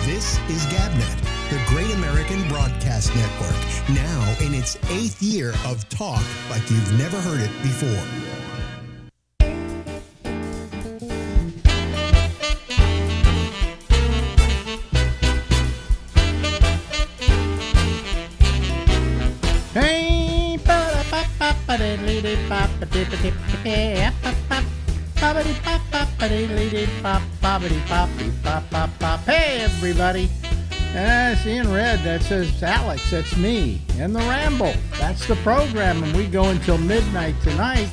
This is GabNet, the Great American Broadcast Network, now in its 8th year of talk like you've never heard it before. Hey, hey everybody, I see in red that says Alex, that's me, and the Ramble, that's the program, and we go until midnight tonight.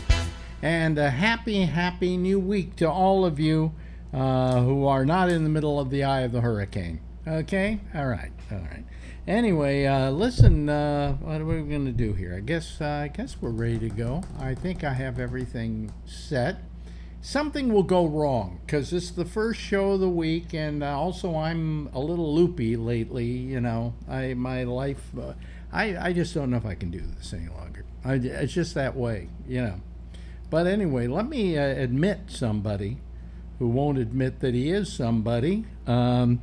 And a happy new week to all of you who are not in the middle of the eye of the hurricane. Okay? All right. Anyway, listen, what are we going to do here? I guess we're ready to go. I think I have everything set. Something will go wrong because this is the first show of the week, and also I'm a little loopy lately. You know, my life, I just don't know if I can do this any longer. It's just that way, you know. But anyway, let me admit somebody who won't admit that he is somebody. Let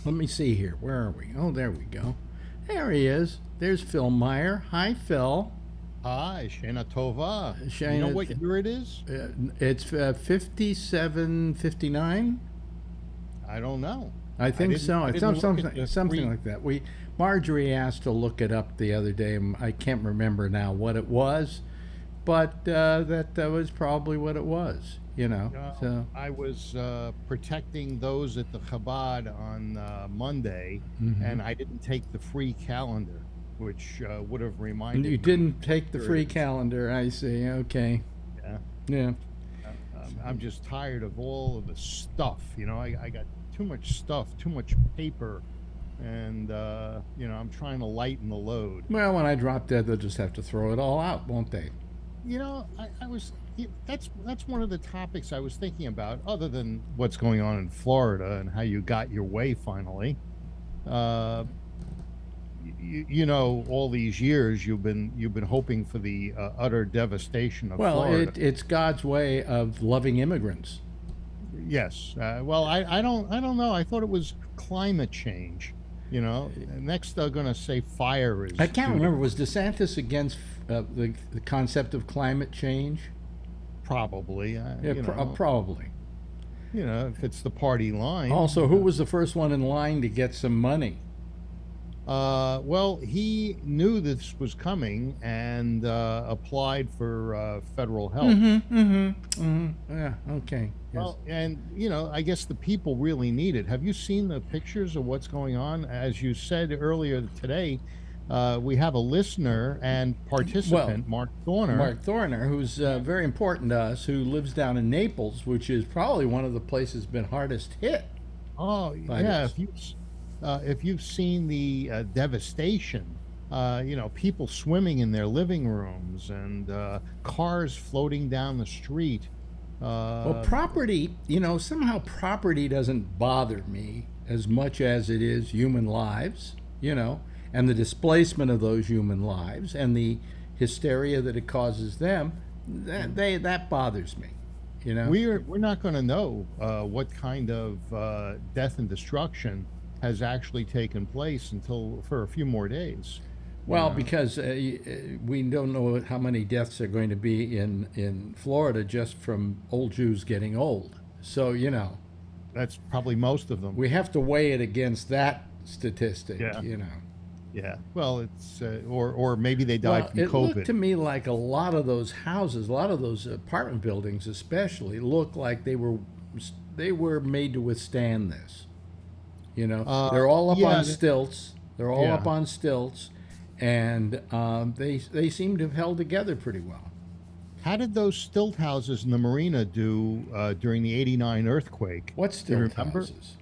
me see here. Where are we? Oh, there we go. There he is. There's Phil Meyer. Hi, Phil. Hi, Shana Tova. Shana, you know what year it is? It's 5759. I don't know. I think so. It's something like that. Marjorie asked to look it up the other day. And I can't remember now what it was, but that was probably what it was. You know. So I was protecting those at the Chabad on Monday, and I didn't take the free calendar, which would have reminded me. You didn't take the free calendar, I see. Okay. Yeah. I'm just tired of all of the stuff. You know, I got too much stuff, too much paper, and, you know, I'm trying to lighten the load. Well, when I drop dead, they'll just have to throw it all out, won't they? You know, that's one of the topics I was thinking about, other than what's going on in Florida and how you got your way finally. You know, all these years you've been hoping for the utter devastation of Florida. Well, it's God's way of loving immigrants. Yes. Well, I don't know. I thought it was climate change. You know, next they're going to say fire is. I can't remember. Was DeSantis against the concept of climate change? Probably. Probably. You know, if it's the party line. Also, who was the first one in line to get some money? Well, he knew this was coming and applied for federal help. Yeah, okay. Well, and, you know, I guess the people really need it. Have you seen the pictures of what's going on? As you said earlier today, we have a listener and participant, Mark Thorner. Who's very important to us, who lives down in Naples, which is probably one of the places been hardest hit. Oh, yeah. If you've seen the devastation, you know, people swimming in their living rooms and cars floating down the street. Well, property, you know, somehow property doesn't bother me as much as it is human lives, you know, and the displacement of those human lives and the hysteria that it causes them. That bothers me. You know, we're not going to know what kind of death and destruction has actually taken place for a few more days. Well, because we don't know how many deaths are going to be in Florida just from old Jews getting old. So, you know. That's probably most of them. We have to weigh it against that statistic, you know. Yeah. Well, it's, or maybe they died from COVID. It looked to me like a lot of those houses, a lot of those apartment buildings especially, look like they were made to withstand this. You know, they're all up on stilts. They're all up on stilts, and they seem to have held together pretty well. How did those stilt houses in the marina do during the '89 earthquake? What stilt houses?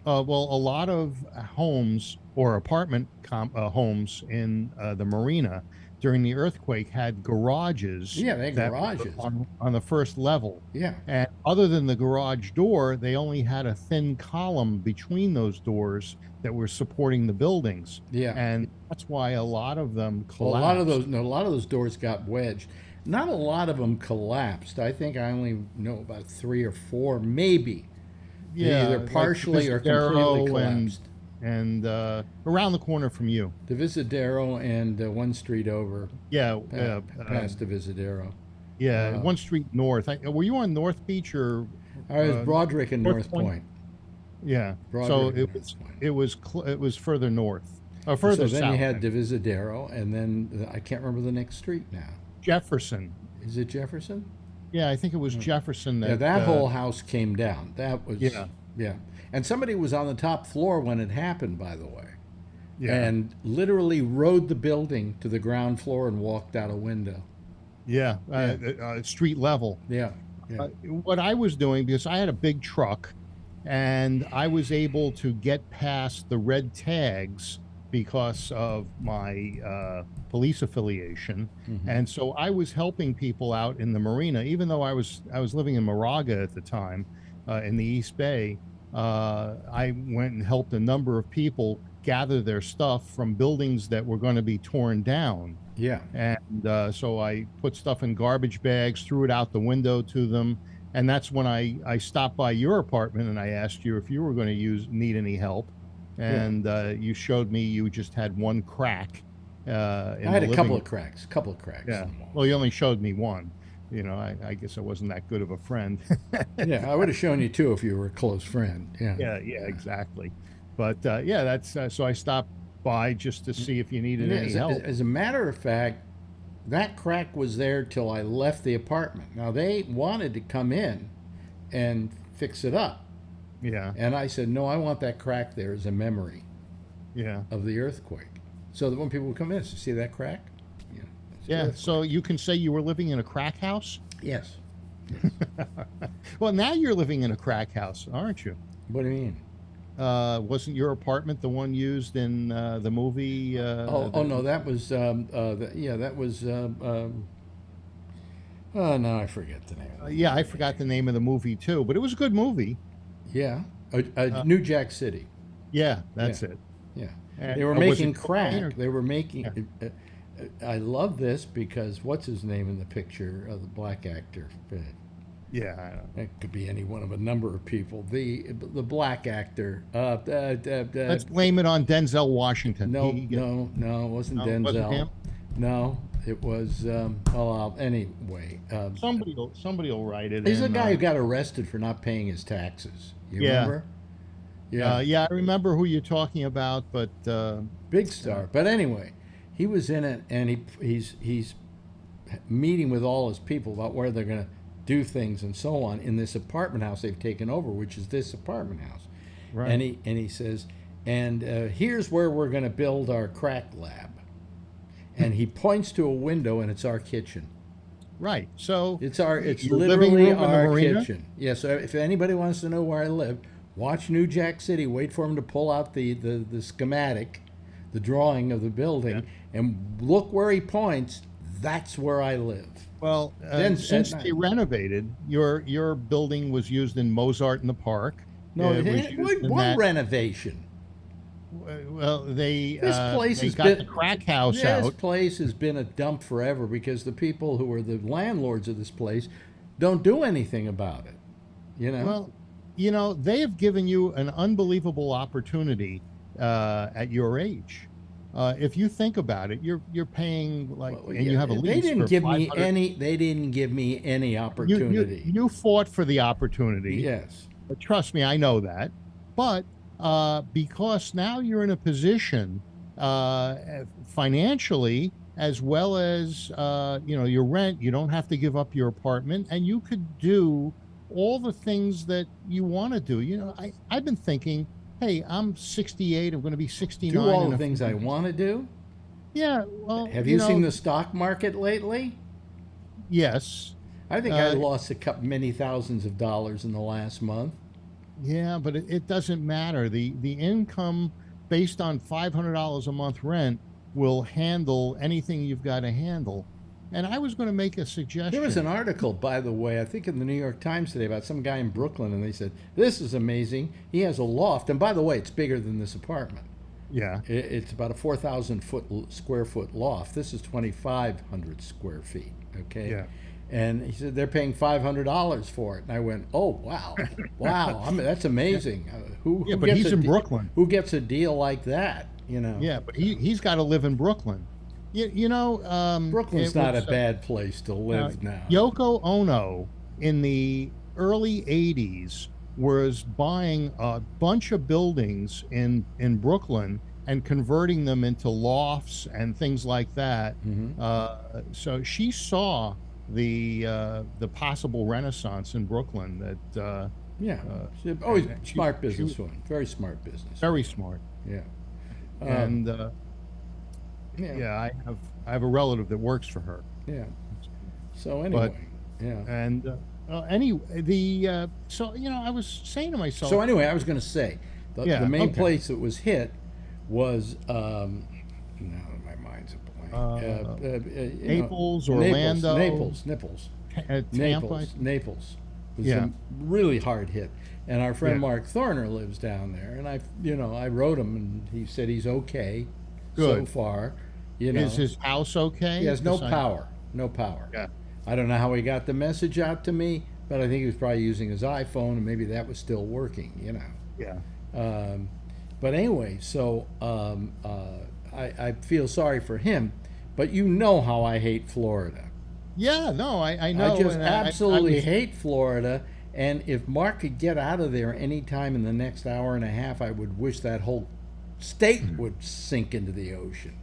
Well, a lot of homes or apartment homes in the marina during the earthquake had garages. Yeah, they had garages on the first level. Yeah. And other than the garage door, they only had a thin column between those doors that were supporting the buildings. Yeah. And that's why a lot of them collapsed. Well, a lot of those doors got wedged. Not a lot of them collapsed. I think I only know about 3 or 4, maybe, Yeah, either like partially or completely Visadero collapsed. and around the corner from you. The Visadero and one street over, Yeah, past the Visadero. yeah, one street north. Were you on North Beach or I was Broderick and North North Point? Point. Yeah. So Broderick and North Point. it was further north, or So further then south. you had the Visadero, and then I can't remember the next street now. Jefferson. Is it Jefferson? Yeah, I think it was Jefferson. Yeah, that whole house came down. That was Yeah. And somebody was on the top floor when it happened, by the way, Yeah. and literally rode the building to the ground floor and walked out a window. Yeah, street level. Yeah, yeah. What I was doing, because I had a big truck, and I was able to get past the red tags because of my police affiliation, and so I was helping people out in the marina, even though I was living in Moraga at the time, in the East Bay. I went and helped a number of people gather their stuff from buildings that were going to be torn down. Yeah. And so I put stuff in garbage bags, threw it out the window to them. And that's when I stopped by your apartment and I asked you if you were going to need any help. And you showed me you just had one crack. I had a couple of cracks. Yeah. Well, you only showed me one. You know, I guess I wasn't that good of a friend. Yeah, I would have shown you two if you were a close friend. Yeah. Yeah, exactly. But yeah, that's so I stopped by just to see if you needed any help. As a matter of fact, that crack was there till I left the apartment. Now, they wanted to come in and fix it up. Yeah. And I said, no, I want that crack there as a memory of the earthquake. So that when people would come in, see that crack? Yeah. So you can say you were living in a crack house? Yes. Well, now you're living in a crack house, aren't you? What do you mean? Wasn't your apartment the one used in the movie? No, that was that was. Oh no, I forget the name. Yeah, I forgot the name of the movie too, but it was a good movie. Yeah, New Jack City. Yeah, that's it. Yeah, And, they were making crack. They were making. Yeah. I love this because what's his name in the picture of the black actor? Yeah, I know. It could be any one of a number of people. The black actor. Let's blame it on Denzel Washington. No, it wasn't Denzel. Wasn't him? No, it was. Anyway, somebody will write it. He's the guy who got arrested for not paying his taxes. You remember? Yeah, I remember who you're talking about, but big star. But anyway, he was in it, and he's meeting with all his people about where they're going to do things and so on in this apartment house they've taken over, which is this apartment house. Right. And he says, and here's where we're going to build our crack lab. And he points to a window, and it's our kitchen. Right. So it's your literally living room in the our marina? kitchen. Yeah. So if anybody wants to know where I live, watch New Jack City. Wait for him to pull out the schematic, the drawing of the building, and look where he points. That's where I live. Well, since they renovated, your building was used in Mozart in the Park. No, what renovation? Well, This place they has got been the crack house This out. place has been a dump forever because the people who are the landlords of this place don't do anything about it. You know. Well, they have given you an unbelievable opportunity at your age. If you think about it, you're paying you have a lease. They didn't give me $500. They didn't give me any opportunity. You fought for the opportunity. Yes. But trust me, I know that. But because now you're in a position financially, as well as your rent, you don't have to give up your apartment, and you could do all the things that you want to do. I've been thinking, hey, I'm 68. I'm going to be 69. Do all the things I want to do? Yeah. Well, have you seen the stock market lately? Yes. I think I lost many thousands of dollars in the last month. Yeah, but it doesn't matter. The income based on $500 a month rent will handle anything you've got to handle. And I was going to make a suggestion. There was an article, by the way, I think in the New York Times today about some guy in Brooklyn, and they said, this is amazing. He has a loft. And by the way, it's bigger than this apartment. Yeah. It's about a 4,000 square foot loft. This is 2,500 square feet. Okay. Yeah. And he said they're paying $500 for it, and I went, "Oh wow, wow! I mean, that's amazing. Who but gets he's in Brooklyn. Who gets a deal like that? You know? Yeah, but he's got to live in Brooklyn. Brooklyn's not a bad place to live now. Yoko Ono in the early '80s was buying a bunch of buildings in Brooklyn and converting them into lofts and things like that. So she saw the possible renaissance in Brooklyn. That Smart businesswoman, very smart business, very smart. Yeah, and I have a relative that works for her. Yeah. So anyway, and so I was saying to myself. So anyway, I was going to say the main place that was hit was no, my mind's a blank. Naples, Orlando, Naples was a really hard hit. And our friend Mark Thorner lives down there, and I wrote him, and he said he's okay so far. Is his house okay? He has no power. No power. Yeah. I don't know how he got the message out to me, but I think he was probably using his iPhone, and maybe that was still working. Yeah. But anyway, so I feel sorry for him, but you know how I hate Florida. Yeah, no, I know. I just absolutely hate Florida, and if Mark could get out of there any time in the next hour and a half, I would wish that whole state would sink into the ocean.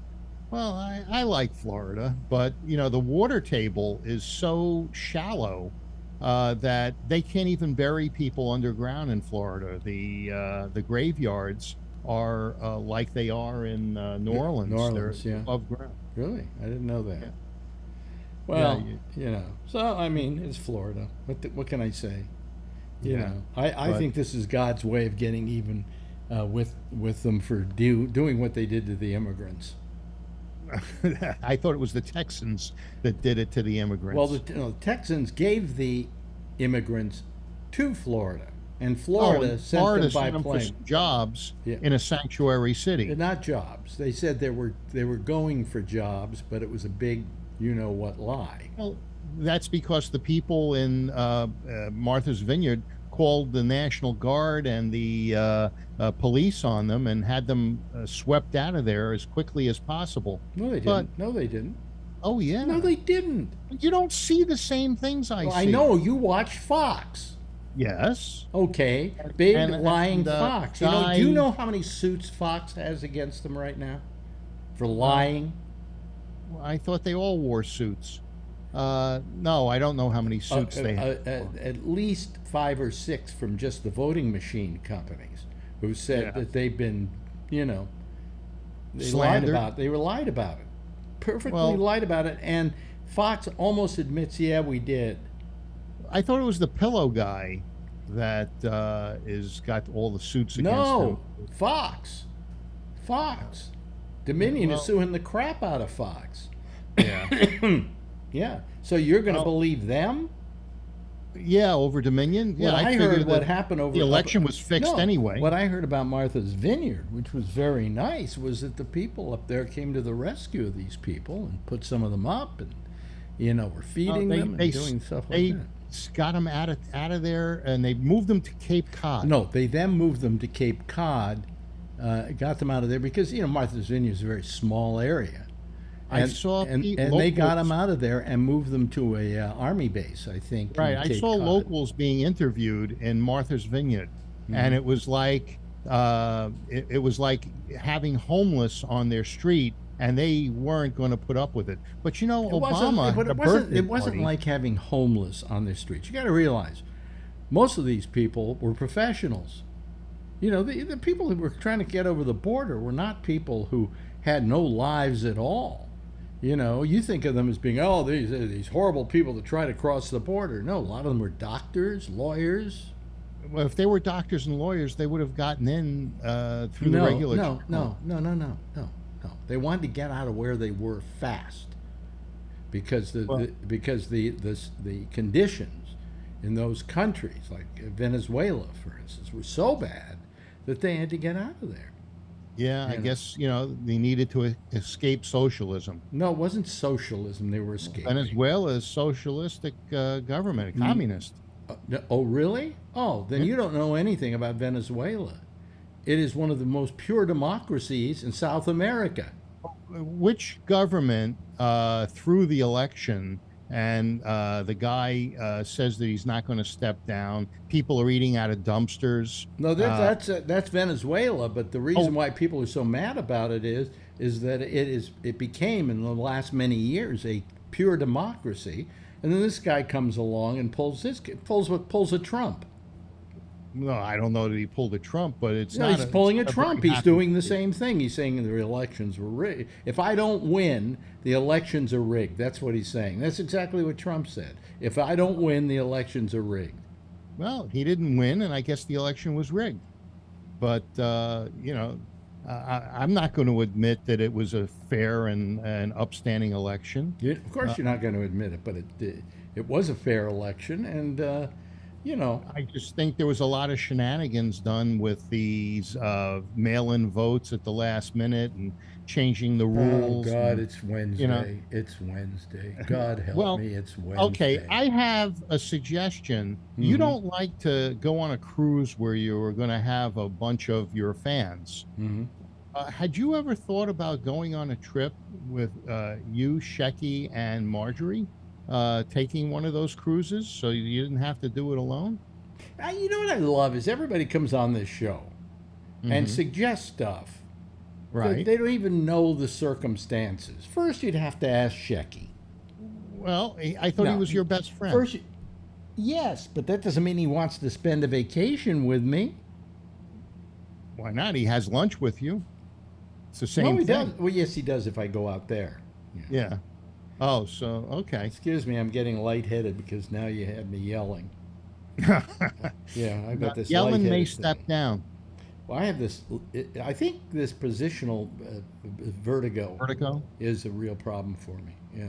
Well, I like Florida, but the water table is so shallow that they can't even bury people underground in Florida. The graveyards are like they are in New Orleans. New Orleans, they're above ground. Really, I didn't know that. Yeah. Well, so I mean, it's Florida. What can I say? I think this is God's way of getting even with them for doing what they did to the immigrants. I thought it was the Texans that did it to the immigrants. Well, the Texans gave the immigrants to Florida, and Florida sent them by plane. For jobs in a sanctuary city. They're not jobs. They said they were going for jobs, but it was a big you-know-what lie. Well, that's because the people in Martha's Vineyard called the National Guard and the police on them and had them swept out of there as quickly as possible. No, they didn't. No, they didn't. Oh, yeah. No, they didn't. You don't see the same things I see. I know. You watch Fox. Yes. Okay. Big lying Fox. Do you know how many suits Fox has against them right now for lying? I thought they all wore suits. No, I don't know how many suits they have. At least 5 or 6 from just the voting machine companies who said that they've been, Slandered. They were lied about it. Perfectly lied about it. And Fox almost admits, we did. I thought it was the pillow guy that is got all the suits against him. No, Fox. Dominion is suing the crap out of Fox. Yeah. Yeah. So you're going to believe them? Yeah, over Dominion. Yeah, I heard what happened over the election was fixed anyway. What I heard about Martha's Vineyard, which was very nice, was that the people up there came to the rescue of these people and put some of them up, and were feeding them and doing stuff like that. They got them out of there, and they moved them to Cape Cod. No, they then moved them to Cape Cod, got them out of there because Martha's Vineyard is a very small area. And they got them out of there and moved them to a army base, I think. Right, I saw locals being interviewed in Martha's Vineyard, and it was like it was like having homeless on their street, and they weren't going to put up with it. But Obama, it wasn't like having homeless on their streets. You got to realize, most of these people were professionals. The people who were trying to get over the border were not people who had no lives at all. You think of them as being, these horrible people that try to cross the border. No, a lot of them were doctors, lawyers. Well, if they were doctors and lawyers, they would have gotten in through the regular. No. They wanted to get out of where they were fast, because the conditions in those countries, like Venezuela, for instance, were so bad that they had to get out of there. Yeah, I You know? guess, they needed to escape socialism. No, it wasn't socialism they were escaping. Venezuela is socialistic government, N- communist. Oh, really? Oh, then Yeah. you don't know anything about Venezuela. It is one of the most pure democracies in South America. Which government through the election and the guy says that he's not going to step down? People are eating out of dumpsters. No, that's Venezuela. But the reason Oh, why people are so mad about it is that it became in the last many years a pure democracy, and then this guy comes along and pulls a Trump. no, I don't know that he pulled a Trump, but it's No, not. he's pulling a It's not Trump. very He's happy. doing the same thing. He's saying the elections were rigged. If I don't win, the elections are rigged. That's what he's saying. That's exactly what Trump said. If I don't win, the elections are rigged. Well, he didn't win, and I guess the election was rigged. But I'm not going to admit that it was a fair and upstanding election. Of course, you're not going to admit it, but it was a fair election, and you know. I just think there was a lot of shenanigans done with these mail-in votes at the last minute and changing the Oh rules. God, and, it's Wednesday. you know. It's Wednesday. God help Well, me, it's Wednesday. Okay, I have a suggestion. You Mhm. don't like to go on a cruise where you're going to have a bunch of your fans. Mhm. Had you ever thought about going on a trip with you, Shecky, and Marjorie, taking one of those cruises so you didn't have to do it alone? You know what I love is everybody comes on this show and Mhm. suggests stuff. Right. They don't even know the circumstances. First, you'd have to ask Shecky. Well, I thought he No. was your best friend. First, yes, but that doesn't mean he wants to spend a vacation with me. Why not? He has lunch with you. It's the same No, he thing. does. Well, yes, he does if I go out there. Yeah. Oh, so okay. Excuse me, I'm getting lightheaded because now you had me yelling. Yeah, I got this. Yellen may lightheaded step thing. down. Well, I have this. I think this positional vertigo Vertigo. is a real problem for me. Yeah,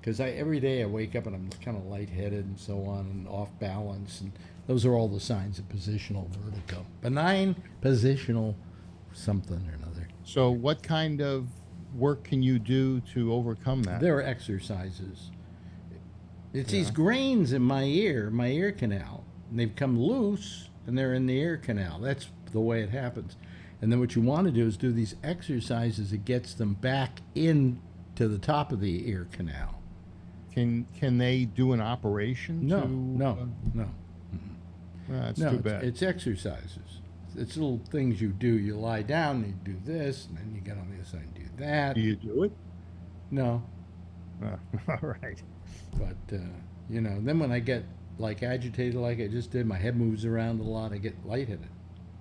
because every day I wake up and I'm kind of lightheaded and so on and off balance, and those are all the signs of positional vertigo. Benign positional something or another. So, what kind of work can you do to overcome that? There are exercises. It's these grains in my ear canal, and they've come loose and they're in the ear canal. That's the way it happens. And then what you want to do is do these exercises that gets them back in to the top of the ear canal. Can they do an operation? No, to, no. That's No, too bad. it's exercises. It's little things you do. You lie down, and you do this, and then you get on the other side and do that. Do you do it? No, All right. but then when I get like agitated, like I just did, my head moves around a lot. I get lightheaded.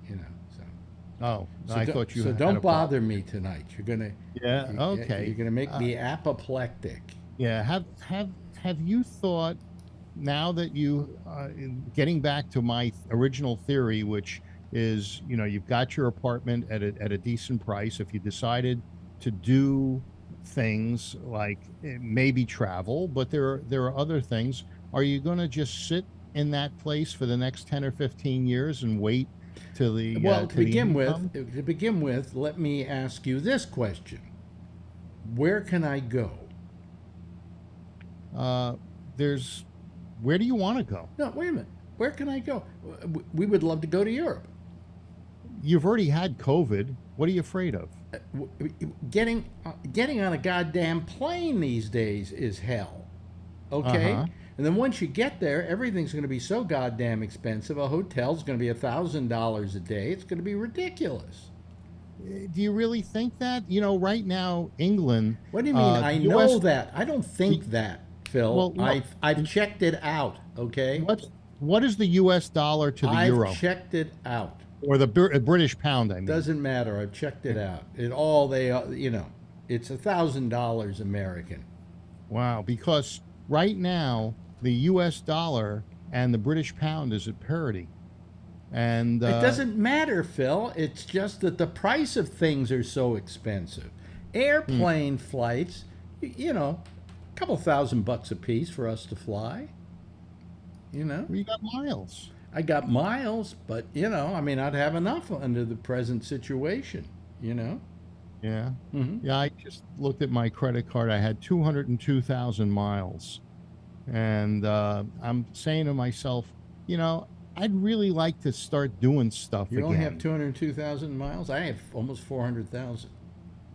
So. Oh, So I don't- thought you. So had don't a bother me tonight. You're gonna. Yeah. you- Okay. You're gonna make me apoplectic. Yeah. Have you thought, now that you getting back to my original theory, which is, you've got your apartment at a decent price. If you decided to do things like maybe travel, but there are other things, are you going to just sit in that place for the next 10 or 15 years and wait till the Well, to the to begin with, let me ask you this question: where can I go? there's where do you want to go? No, wait a minute. Where can I go? We would love to go to Europe. You've already had COVID. What are you afraid of? Getting on a goddamn plane these days is hell. Okay? Uh-huh. And then once you get there, everything's going to be so goddamn expensive. A hotel's going to be $1,000 a day. It's going to be ridiculous. Do you really think that? Right now, England. What do you mean? I the know US that. I don't think that, Phil. Well, look, I've checked it out. Okay. What is the U.S. dollar to the I've euro, checked it out. or the British pound? I mean, Doesn't matter. I've checked it out. It's $1,000 American. wow. Because right now, the U.S. dollar and the British pound is at parity, and It doesn't matter, Phil. It's just that the price of things are so expensive. Airplane flights, a couple $1,000 a piece for us to fly. we got miles. I got miles, but I'd have enough under the present situation. you know? Yeah. Mm-hmm. Yeah, I just looked at my credit card. I had 202,000 miles. And I'm saying to myself, I'd really like to start doing stuff You only have again. 202,000 miles? I have almost 400,000.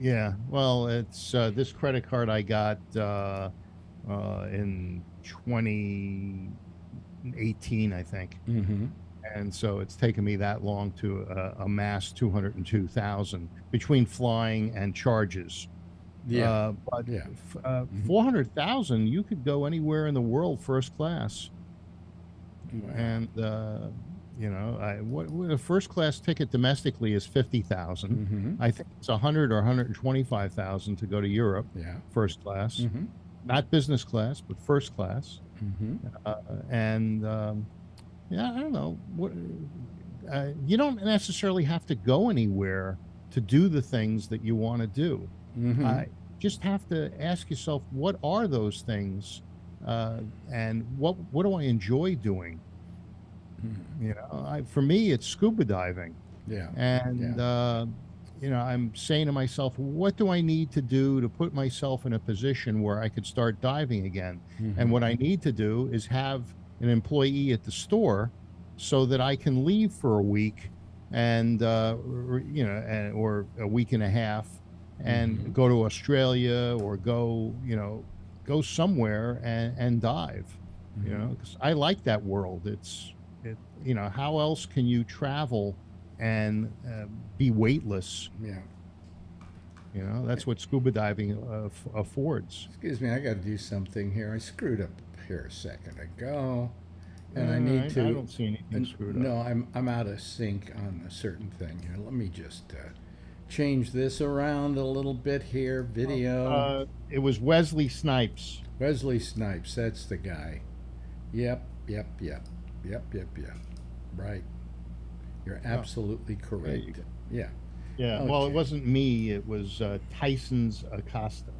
Yeah. Well, it's this credit card I got in 2018, I think. Mm-hmm. And so it's taken me that long to amass 202,000 between flying and charges. Yeah. But Yeah. Mm-hmm. 400,000, you could go anywhere in the world first class. Wow. And what a first class ticket domestically is 50,000. Mm-hmm. I think it's 100 or 125,000 to go to Europe Yeah. first class, Mm-hmm. not business class, but first class. Mm-hmm. And yeah, I don't know what. You don't necessarily have to go anywhere to do the things that you want to do. Mm-hmm. Just have to ask yourself, what are those things, and what do I enjoy doing? For me, it's scuba diving, Yeah. and Yeah. I'm saying to myself, what do I need to do to put myself in a position where I could start diving again? And Mm-hmm. what I need to do is have an employee at the store so that I can leave for a week and or a week and a half and Mm-hmm. go to Australia or go somewhere and dive, Mm-hmm. 'cause I like that world. How else can you travel and be weightless? Yeah. That's what scuba diving affords. Excuse me, I got to do something here. I screwed up here a second ago, and I All need right, to. I don't see anything screwed up. No, I'm out of sync on a certain thing here. Let me just change this around a little bit here. Video. It was Wesley Snipes. Wesley Snipes, that's the guy. Yep, yep, yep, yep, yep, yep. Right. You're absolutely correct. Yeah. Yeah, well, it Okay. wasn't me. It was Tyson's Acosta.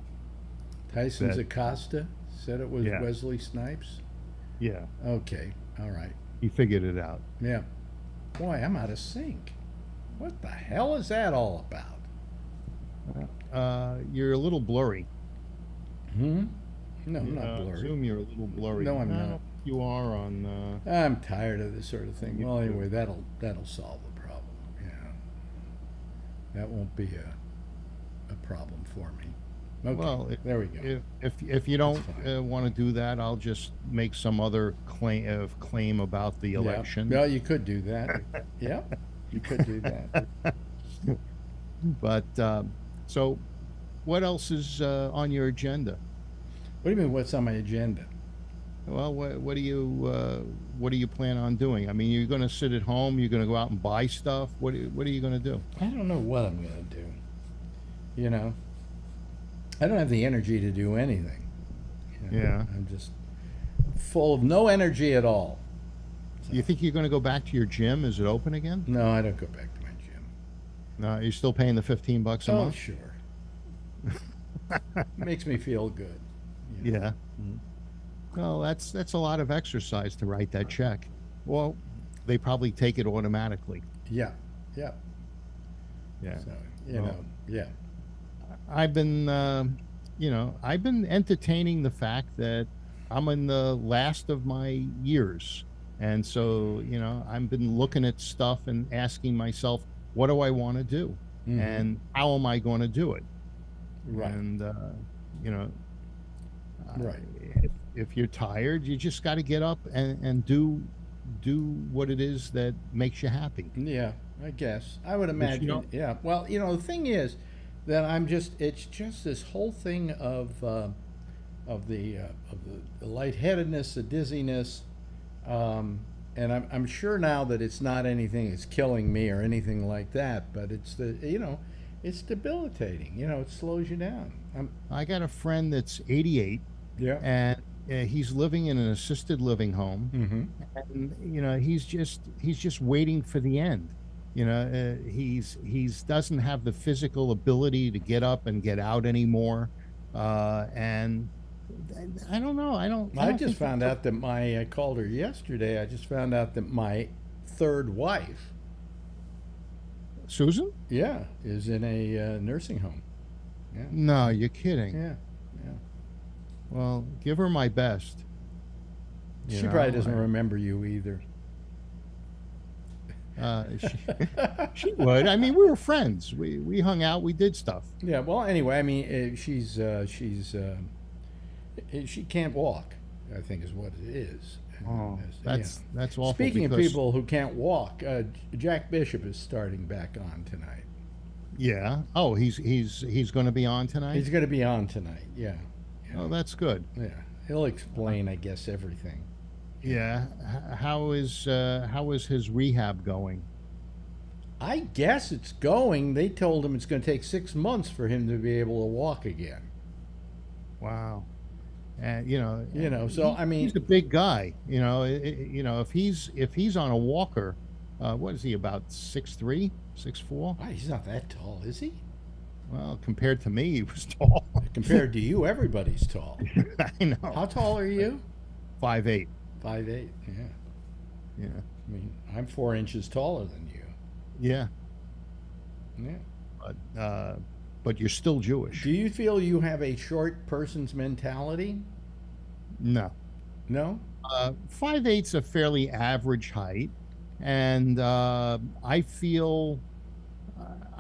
Tyson's That- Acosta said it was Yeah. Wesley Snipes. Yeah, Okay. All right. he figured it out. Yeah. Boy, I'm out of sync. What the hell is that all about? You're a little blurry. Hmm? No, I'm not blurry. Zoom, you're a little blurry. No, I'm not. You are on. I'm tired of this sort of thing. Well, YouTube. anyway, that'll solve the problem. Yeah. That won't be a problem for me. Okay. Well, there we go. if you don't fine. want to do that, I'll just make some other claim about the election. Well, you could do that. Yeah, you could do that. But so, what else is on your agenda? What do you mean? What's on my agenda? Well, what do you plan on doing? I mean, you're going to sit at home. You're going to go out and buy stuff. What are you going to do? I don't know what I'm going to do. You know, I don't have the energy to do anything. Yeah. I'm just full of no energy at all. You think you're going to go back to your gym? Is it open again? No, I don't go back to my gym. No, you're still paying the $15 a Oh, month. sure. Makes me feel good. Yeah. Mhm. Well, that's a lot of exercise to write that check. Well, they probably take it automatically. Yeah. Yeah. Yeah. So, Well, yeah. I've been, I've been entertaining the fact that I'm in the last of my years. And so, I've been looking at stuff and asking myself, what do I want to do? Mhm. And how am I going to do it? Right. And, Right. if you're tired, you just got to get up and do what it is that makes you happy. Yeah, I guess. I would you imagine. don't- Yeah. Well, the thing is that it's just this whole thing of the lightheadedness, the dizziness, and I'm sure now that it's not anything that's killing me or anything like that, but it's it's debilitating. It slows you down. I got a friend that's 88, Yeah. and he's living in an assisted living home, Mm-hmm. and he's just waiting for the end. He's doesn't have the physical ability to get up and get out anymore, and I don't know. I just think found out that I called her yesterday. I just found out that my third wife Susan? Yeah, is in a nursing home. Yeah. No, you're kidding. Yeah. Yeah. Well, give her my best. She probably doesn't remember you either. She, she would. I mean, we were friends. We hung out. We did stuff. Yeah. Well, anyway, I mean, she can't walk, I think is what it is. Oh, that's awful. Speaking of people who can't walk, Jack Bishop is starting back on tonight. Yeah. Oh, he's going to be on tonight. He's going to be on tonight. Yeah. Oh, that's good. Yeah. He'll explain, I guess, everything. Yeah. How is his rehab going? I guess it's going. They told him it's going to take 6 months for him to be able to walk again. Wow. And So I mean, he's a big guy. If he's on a walker, what is he, about 6'3", 6'4"? He's not that tall, is he? Well, compared to me, he was tall. Compared to you, everybody's tall. I know. How tall are you? 5'8". 5'8". Yeah. Yeah. I mean, I'm 4 inches taller than you. Yeah. Yeah. But you're still Jewish. Do you feel you have a short person's mentality? No. No? 5'8's a fairly average height, and I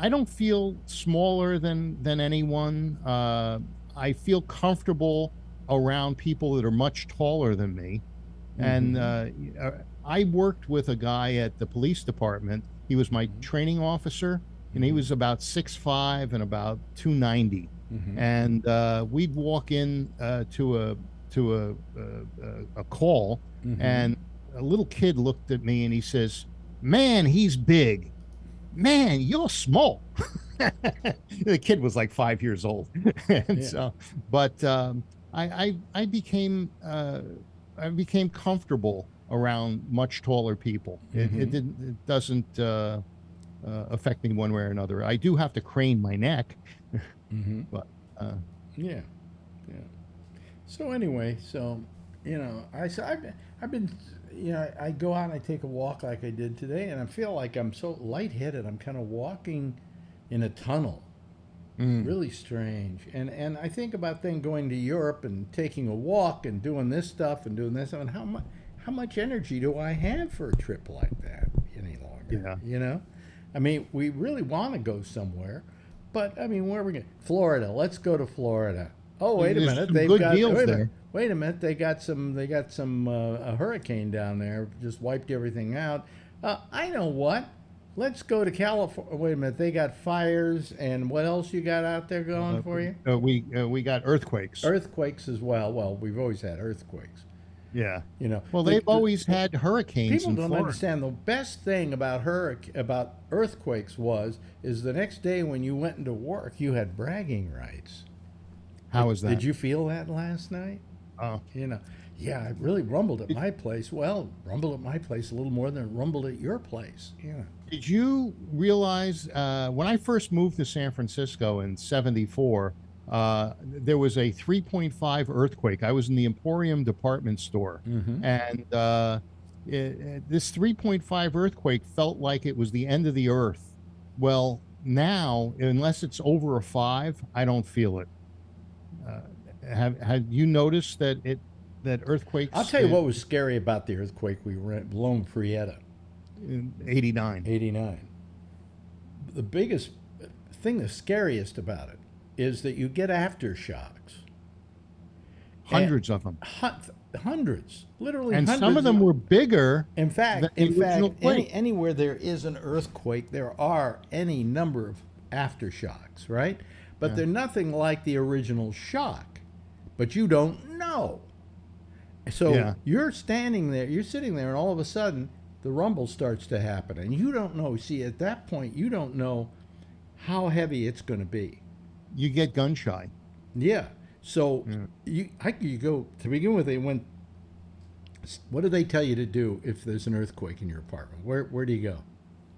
don't feel smaller than anyone. I feel comfortable around people that are much taller than me. And I worked with a guy at the police department. He was my training officer, and he was about 6'5" and about 290. And we'd walk in to a call, and a little kid looked at me and he says, "Man, he's big. Man, you're small." The kid was like 5 years old. And so, but I became comfortable around much taller people. It doesn't affect me one way or another. I do have to crane my neck, but yeah. So anyway, I've been, I go out and I take a walk like I did today, and I feel like I'm so lightheaded. I'm kind of walking in a tunnel. Really strange. And I think about then going to Europe and taking a walk and doing this stuff and doing this, and how much energy do I have for a trip like that any longer? Yeah. I mean, we really want to go somewhere, but I mean, where are we going? Florida. Let's go to Florida. Oh, wait a minute. They've got deals there. Wait a minute. They got some a hurricane down there, just wiped everything out. I know what. Let's go to California. Wait a minute. They got fires, and what else you got out there going for you? We got earthquakes. Earthquakes as well. Well, we've always had earthquakes. Yeah. Well, they've always had hurricanes. People don't Florida. understand. The best thing about earthquakes is the next day when you went into work, you had bragging rights. How was that? Did you feel that last night? Oh. Yeah, it really rumbled at my place. Well, rumbled at my place a little more than it rumbled at your place. Yeah. Did you realize when I first moved to San Francisco in '74, there was a 3.5 earthquake. I was in the Emporium department store, and this 3.5 earthquake felt like it was the end of the earth. Well, now, unless it's over a 5, I don't feel it. Have you noticed that earthquakes? I'll tell you what was scary about the earthquake we were at Loma Prieta. In 89. 89. The biggest thing, the scariest about it, is that you get aftershocks. Hundreds of them. Hundreds, literally and hundreds. Some of them were bigger. In fact, anywhere there is an earthquake, there are any number of aftershocks, right? But they're nothing like the original shock. But you don't know. So you're standing there, you're sitting there, and all of a sudden, the rumble starts to happen. And you don't know. See, at that point, you don't know how heavy it's going to be. You get gun shy. Yeah. So you go, to begin with, what do they tell you to do if there's an earthquake in your apartment? Where do you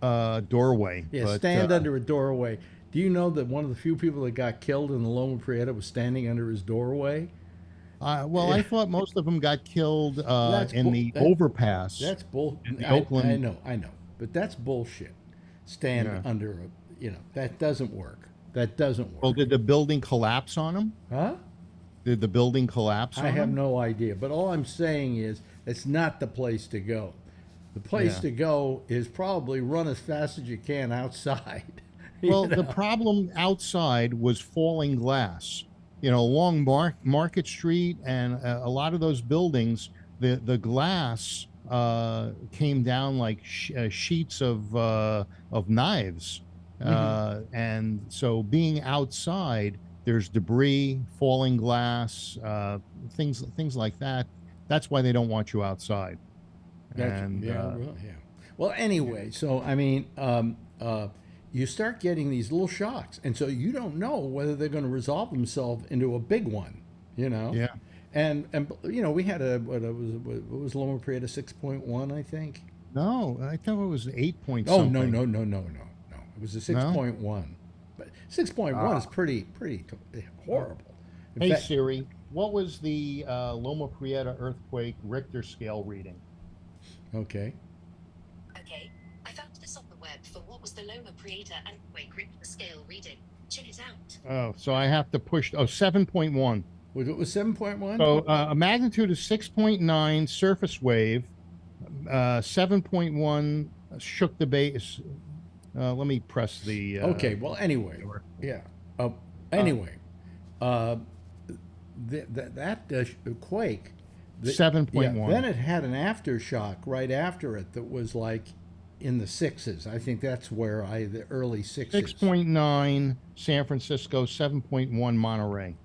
go? Doorway. Yeah, stand under a doorway. Do you know that one of the few people that got killed in the Loma Prieta was standing under his doorway? I thought most of them got killed in the overpass. That's bull. Oakland. I know. But that's bullshit. stand Yeah. under that doesn't work. That doesn't work. Well, did the building collapse on them? Huh? Did the building collapse I on have them? no idea. But all I'm saying is it's not the place to go. The place Yeah. to go is probably run as fast as you can outside. Well, the problem outside was falling glass. Along Market Street and a lot of those buildings, the glass came down like sheets of knives, and so being outside, there's debris, falling glass, things like that. That's why they don't want you outside. And Yeah. Well, anyway, so I mean, you start getting these little shocks, and so you don't know whether they're going to resolve themselves into a big one. yeah, And we had what was Loma Prieta 6.1, I think. no, I thought it was 8 point Oh something. no. It was a 6.1, but 6.1 is pretty horrible. In Hey fact, Siri, what was the Loma Prieta earthquake Richter scale reading? okay. Okay, I found this on the web for what was the Loma Prieta earthquake Richter scale reading. Check it out. Oh, so I have to push. Oh, 7.1. It was 7.1. So a magnitude of 6.9 surface wave, 7.1 shook the base. Let me press the. Okay. Well, anyway, yeah. Anyway, that quake. 7.1. Then it had an aftershock right after it that was like in the sixes. I think that's where the early sixes. 6.9 San Francisco, 7.1 Monterey.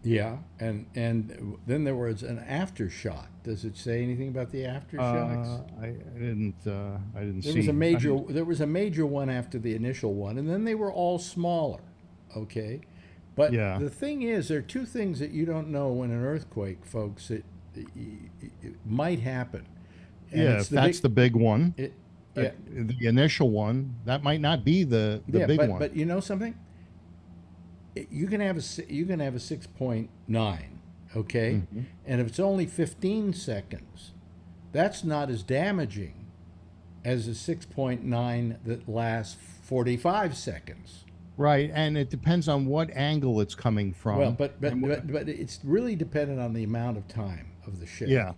Yeah, and then there was an aftershock. Does it say anything about the aftershocks? I didn't. I didn't see. There was a major one after the initial one, and then they were all smaller. Okay, but Yeah. the thing is, there are two things that you don't know in an earthquake, folks. It might happen. And Yeah, it's that's the big one. Yeah. The initial one, that might not be the big one. But you know something? You can have a 6.9, okay, Mm-hmm. and if it's only 15 seconds, that's not as damaging as a 6.9 that lasts 45 seconds. Right, and it depends on what angle it's coming from. Well, but it's really dependent on the amount of time of the shake. Yeah.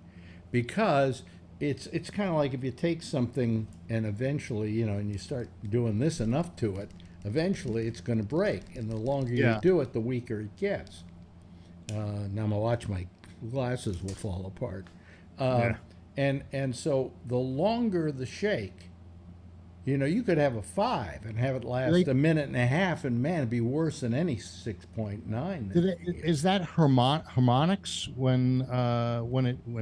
Because it's kind of like if you take something and eventually, and you start doing this enough to it, eventually it's going to break, and the longer you Yeah. do it, the weaker it gets. Now I'm gonna watch my glasses will fall apart. Yeah. And so the longer the shake, you could have a 5 and have it last a minute and a half, and man, it'd be worse than any 6.9. Is that harmonics when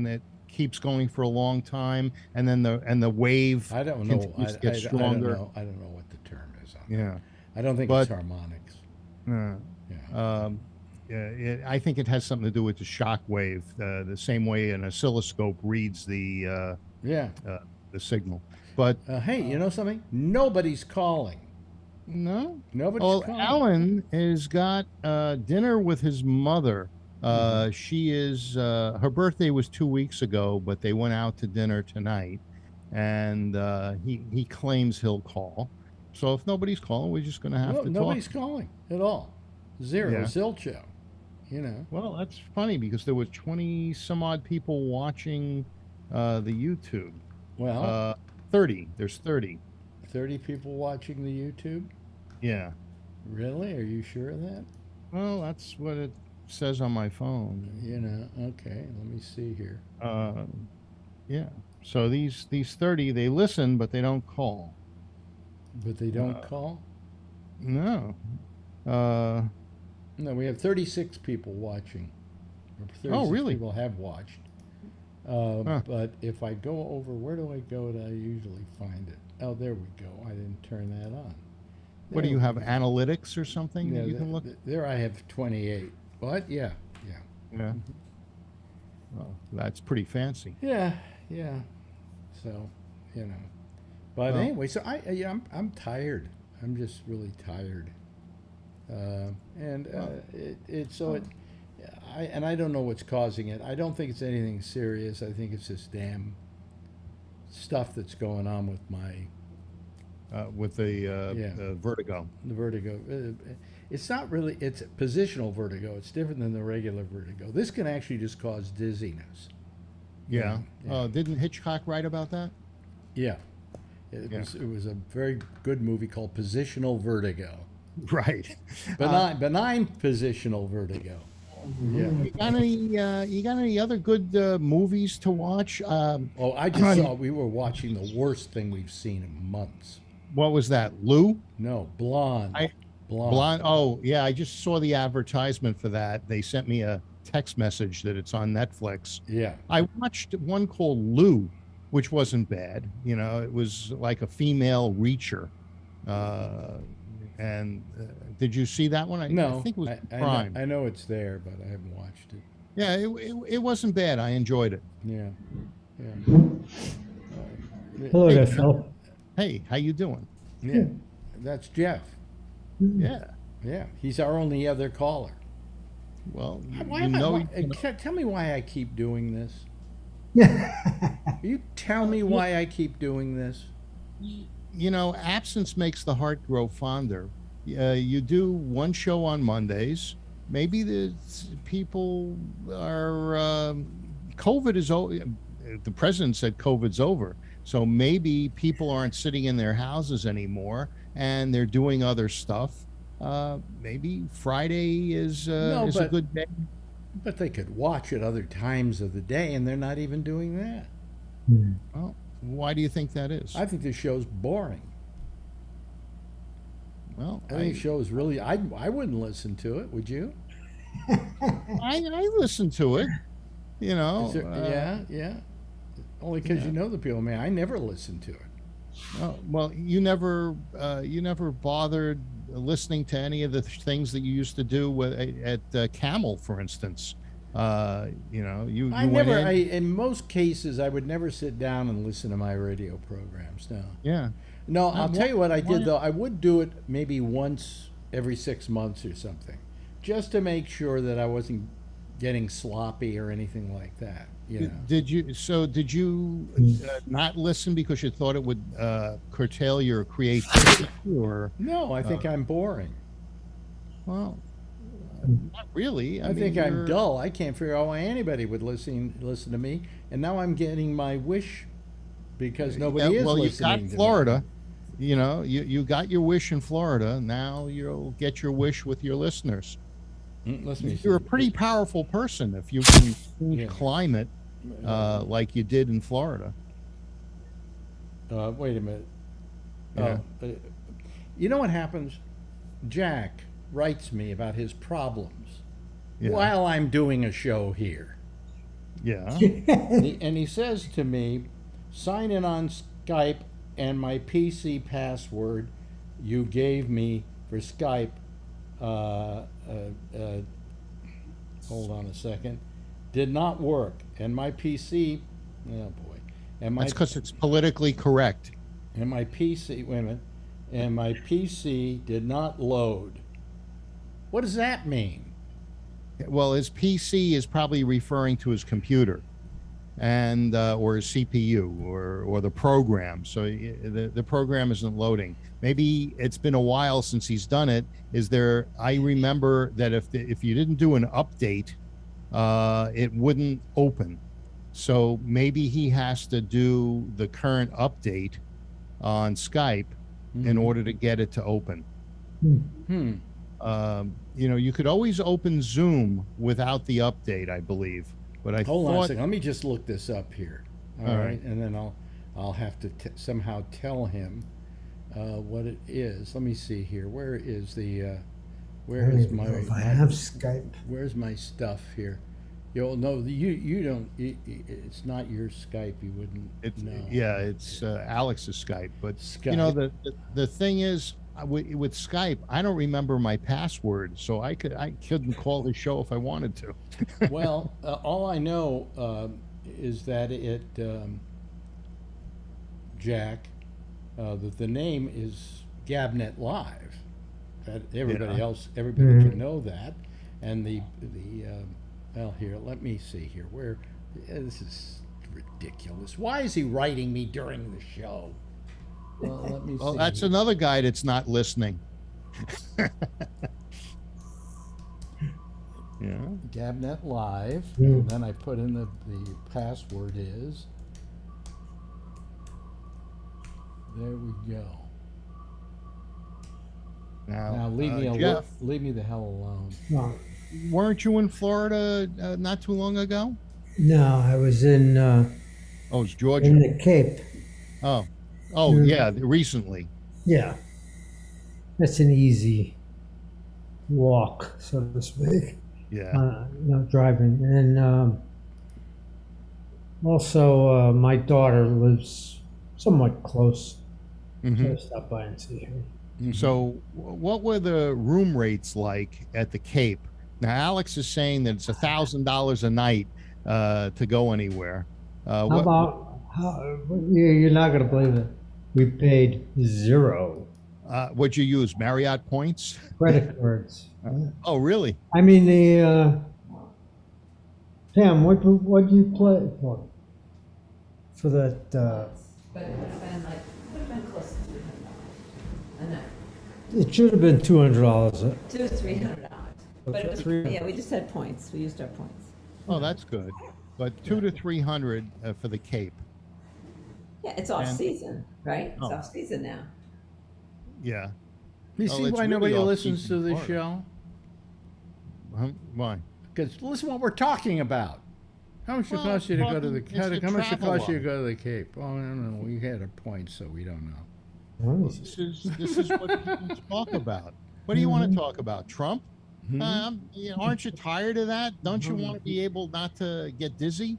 it keeps going for a long time, and then the wave I don't know. continues to get stronger? I don't know what the term is on Yeah. that. I don't think But- it's harmonics. Yeah. Yeah. I think it has something to do with the shock wave, the same way an oscilloscope reads the signal. But Hey, you know something? Nobody's calling. no, Nobody's well, calling. Alan has got dinner with his mother. She is her birthday was 2 weeks ago, but they went out to dinner tonight, and he claims he'll call. So if nobody's calling, we're just going to have to talk. Nobody's calling at all. Zero. Yeah. Zilcho. Well, that's funny because there was 20 some odd people watching the YouTube. Well, 30. There's 30. 30 people watching the YouTube? Yeah. Really? Are you sure of that? Well, that's what it says on my phone. Okay. Let me see here. Yeah. So these 30, they listen, but they don't call. But they don't call? No. No, we have 36 people watching. Or 36 really? people have watched. But if I go over, where do I go to usually find it? Oh, there we go. I didn't turn that on. What do you have, analytics or something Yeah, that you can look? there I have 28. What? Yeah. Yeah. Well, that's pretty fancy. Yeah. So, But Well- anyway, so I'm tired. I'm just really tired. I don't know what's causing it. I don't think it's anything serious. I think it's this damn stuff that's going on with my with the vertigo. The vertigo. It's not really. It's positional vertigo. It's different than the regular vertigo. This can actually just cause dizziness. Yeah. Yeah. Didn't Hitchcock write about that? Yeah. It was a very good movie called Positional Vertigo. Right. Benign positional vertigo. Yeah. You got any other good movies to watch? Oh, I just saw we were watching the worst thing we've seen in months. What was that? Lou? No, Blonde. Blonde. Oh, yeah. I just saw the advertisement for that. They sent me a text message that it's on Netflix. Yeah. I watched one called Lou, which wasn't bad. It was like a female reacher. And did you see that one? No, I think it was Prime. I know it's there, but I haven't watched it. Yeah, it wasn't bad. I enjoyed it. Yeah. Hello there, Phil. Hey, how you doing? Yeah. That's Jeff. Yeah. Yeah. He's our only other caller. Well, tell me why I keep doing this. You tell me why I keep doing this. Absence makes the heart grow fonder. You do one show on Mondays. Maybe the people are. COVID is over. The president said COVID's over. So maybe people aren't sitting in their houses anymore and they're doing other stuff. Maybe Friday is a good day. But they could watch at other times of the day, and they're not even doing that. Well, why do you think that is? I think the show's boring. Well, I think the show's really. I wouldn't listen to it. Would you? I listen to it. Yeah. Only because you know the people. Man, I never listened to it. Oh, well, you never bothered listening to any of the things that you used to do at Camel, for instance. In most cases, I would never sit down and listen to my radio programs. No. Yeah. No, I'll tell you what I did though. I would do it maybe once every 6 months or something, just to make sure that I wasn't getting sloppy or anything like that. Did you not listen because you thought it would curtail your creativity, or no? I think I'm boring. Well, not really. I think I'm dull. I can't figure out why anybody would listen to me, and now I'm getting my wish because nobody is listening. Well, you got Florida. You got your wish in Florida. Now you'll get your wish with your listeners. You're a pretty powerful person if you can change climate like you did in Florida. Wait a minute. Yeah. You know what happens? Jack writes me about his problems while I'm doing a show here. Yeah. and he says to me, sign in on Skype and my PC password you gave me for Skype. Hold on a second. Did not work, and my PC. Oh boy! That's because it's politically correct. And my PC. Wait a minute. And my PC did not load. What does that mean? Well, his PC is probably referring to his computer, and or his CPU or the program. So the program isn't loading. Maybe it's been a while since he's done it. I remember that if you didn't do an update, it wouldn't open. So maybe he has to do the current update on Skype in order to get it to open. You could always open Zoom without the update, I believe. But hold on a second. Let me just look this up here. All right, and then I'll have to somehow tell him what it is. Let me see here. Where is the? Where is my? If I have Skype. Where's my stuff here? You don't. It's not your Skype. You wouldn't. No. Yeah, it's Alex's Skype. But Skype. The thing is. With Skype, I don't remember my password, so I couldn't call the show if I wanted to. Well, all I know is that Jack, that the name is Gabnet Live. That everybody can know that, and well, here, let me see here. This is ridiculous. Why is he writing me during the show? Well, let me Well, see. that's another guy that's not listening. Yeah. Gabnet Live, Mm. and then I put in the password is. There we go. Now leave me alone. Jeff, Leave me the hell alone. No, weren't you in Florida not too long ago? no, I was in Oh, it's Georgia. in the Cape. Oh, Mm. yeah, recently. Yeah, that's an easy walk, so to speak. Yeah. Driving, and also my daughter lives somewhat close, Mhm. so I stopped by and see her. So, what were the room rates like at the Cape? Now, Alex is saying that it's $1,000 a night to go anywhere. How about? You're not going to believe it. We paid zero What'd you use? Marriott points? credit cards. Oh, really? I mean the Pam, what do you play for that? But it would have been like, would have been close to $300 a night. It should have been $200. $200 to $300. But it was, $300. yeah, we just had points. We used our points. Oh, that's good. But 200 to 300 for the Cape. Yeah, it's off And- season, right? It's Oh. off season now. Yeah. You Oh, see it's why really nobody off listens season to this Florida. show? Why? Because listen what we're talking about. How much it Well, cost you to go to the talking- it's how much it travel cost you to log. go to the Cape? Oh no, we had a point, so we don't know. This is what people talk about. What do you want to talk about? Trump? Aren't you tired of that? Don't you want to be able not to get dizzy?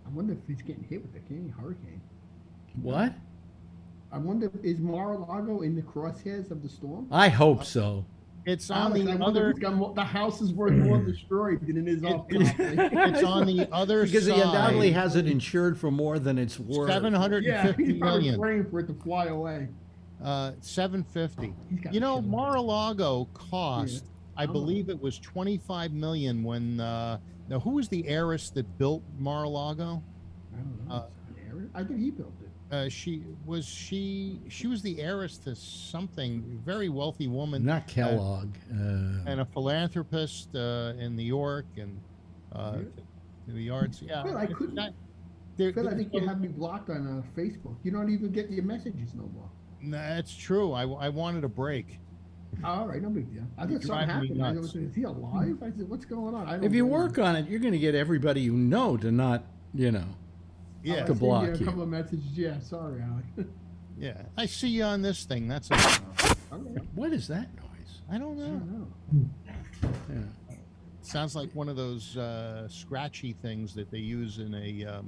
I wonder if he's getting hit with the King hurricane. What? I wonder, is Mar-a-Lago in the crosshairs of the storm? I hope so. It's on Alex, I the wonder other. if the house is worth more destroyed than it is off property. It's on the other Because he undoubtedly side. has it insured for more than it's worth. Yeah, 750 he's probably million. praying for it to fly away. 750. He's got You know, a killer. Mar-a-Lago cost, I I'm believe it was 25 million when. Now, who was the heiress that built Mar-a-Lago? I don't know. I think he built it. She was the heiress to something, very wealthy woman, Not Kellogg. and a philanthropist in New York and the yards. Yeah, Phil, I it's couldn't- not- Phil, I think you have me blocked on Facebook. You don't even get your messages no more. That's true. I wanted a break. All right, no big deal. I thought You're something driving me happened. I nuts. was, is he alive? I said, what's going on? I don't If you know. work on it, you're going to get everybody you know to not, Yeah, To I sent block you a you. couple of messages. Yeah, sorry, Alec. yeah. I see you on this thing. That's all. Okay. what is that noise? I don't I know. don't know. Yeah. Sounds like one of those scratchy things that they use in a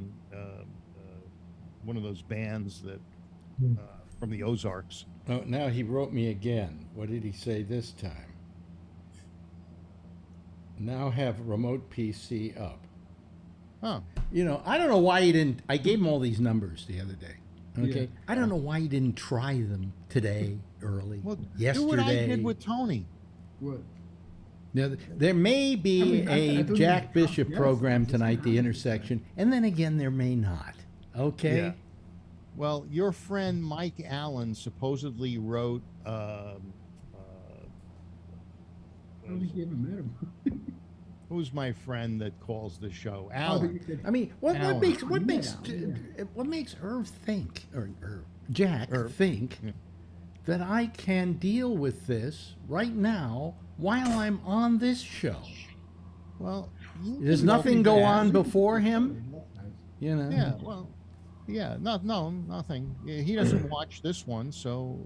one of those bands that from the Ozarks. Oh, now he wrote me again. What did he say this time? Now have remote PC up. Oh, I don't know why he didn't. I gave him all these numbers the other day. Okay. Yeah. I don't know why he didn't try them today, early, well, yesterday. do what I did with Tony. What? Now, there may be I mean, I a thought Jack you were- Bishop yes, program that's tonight, what The happened. Intersection, and then again, there may not. Okay? Yeah. Well, your friend Mike Allen supposedly wrote. I don't think you ever met him. Who's my friend that calls the show? Oh, Alan. you said- I mean, what Alan. makes Yeah. what makes Irv think, or Jack Irv. think Yeah. that I can deal with this right now while I'm on this show? Well, you Does can nothing go go back. on before him? You know? Yeah, well, yeah, no, nothing. Yeah, he doesn't watch this one, so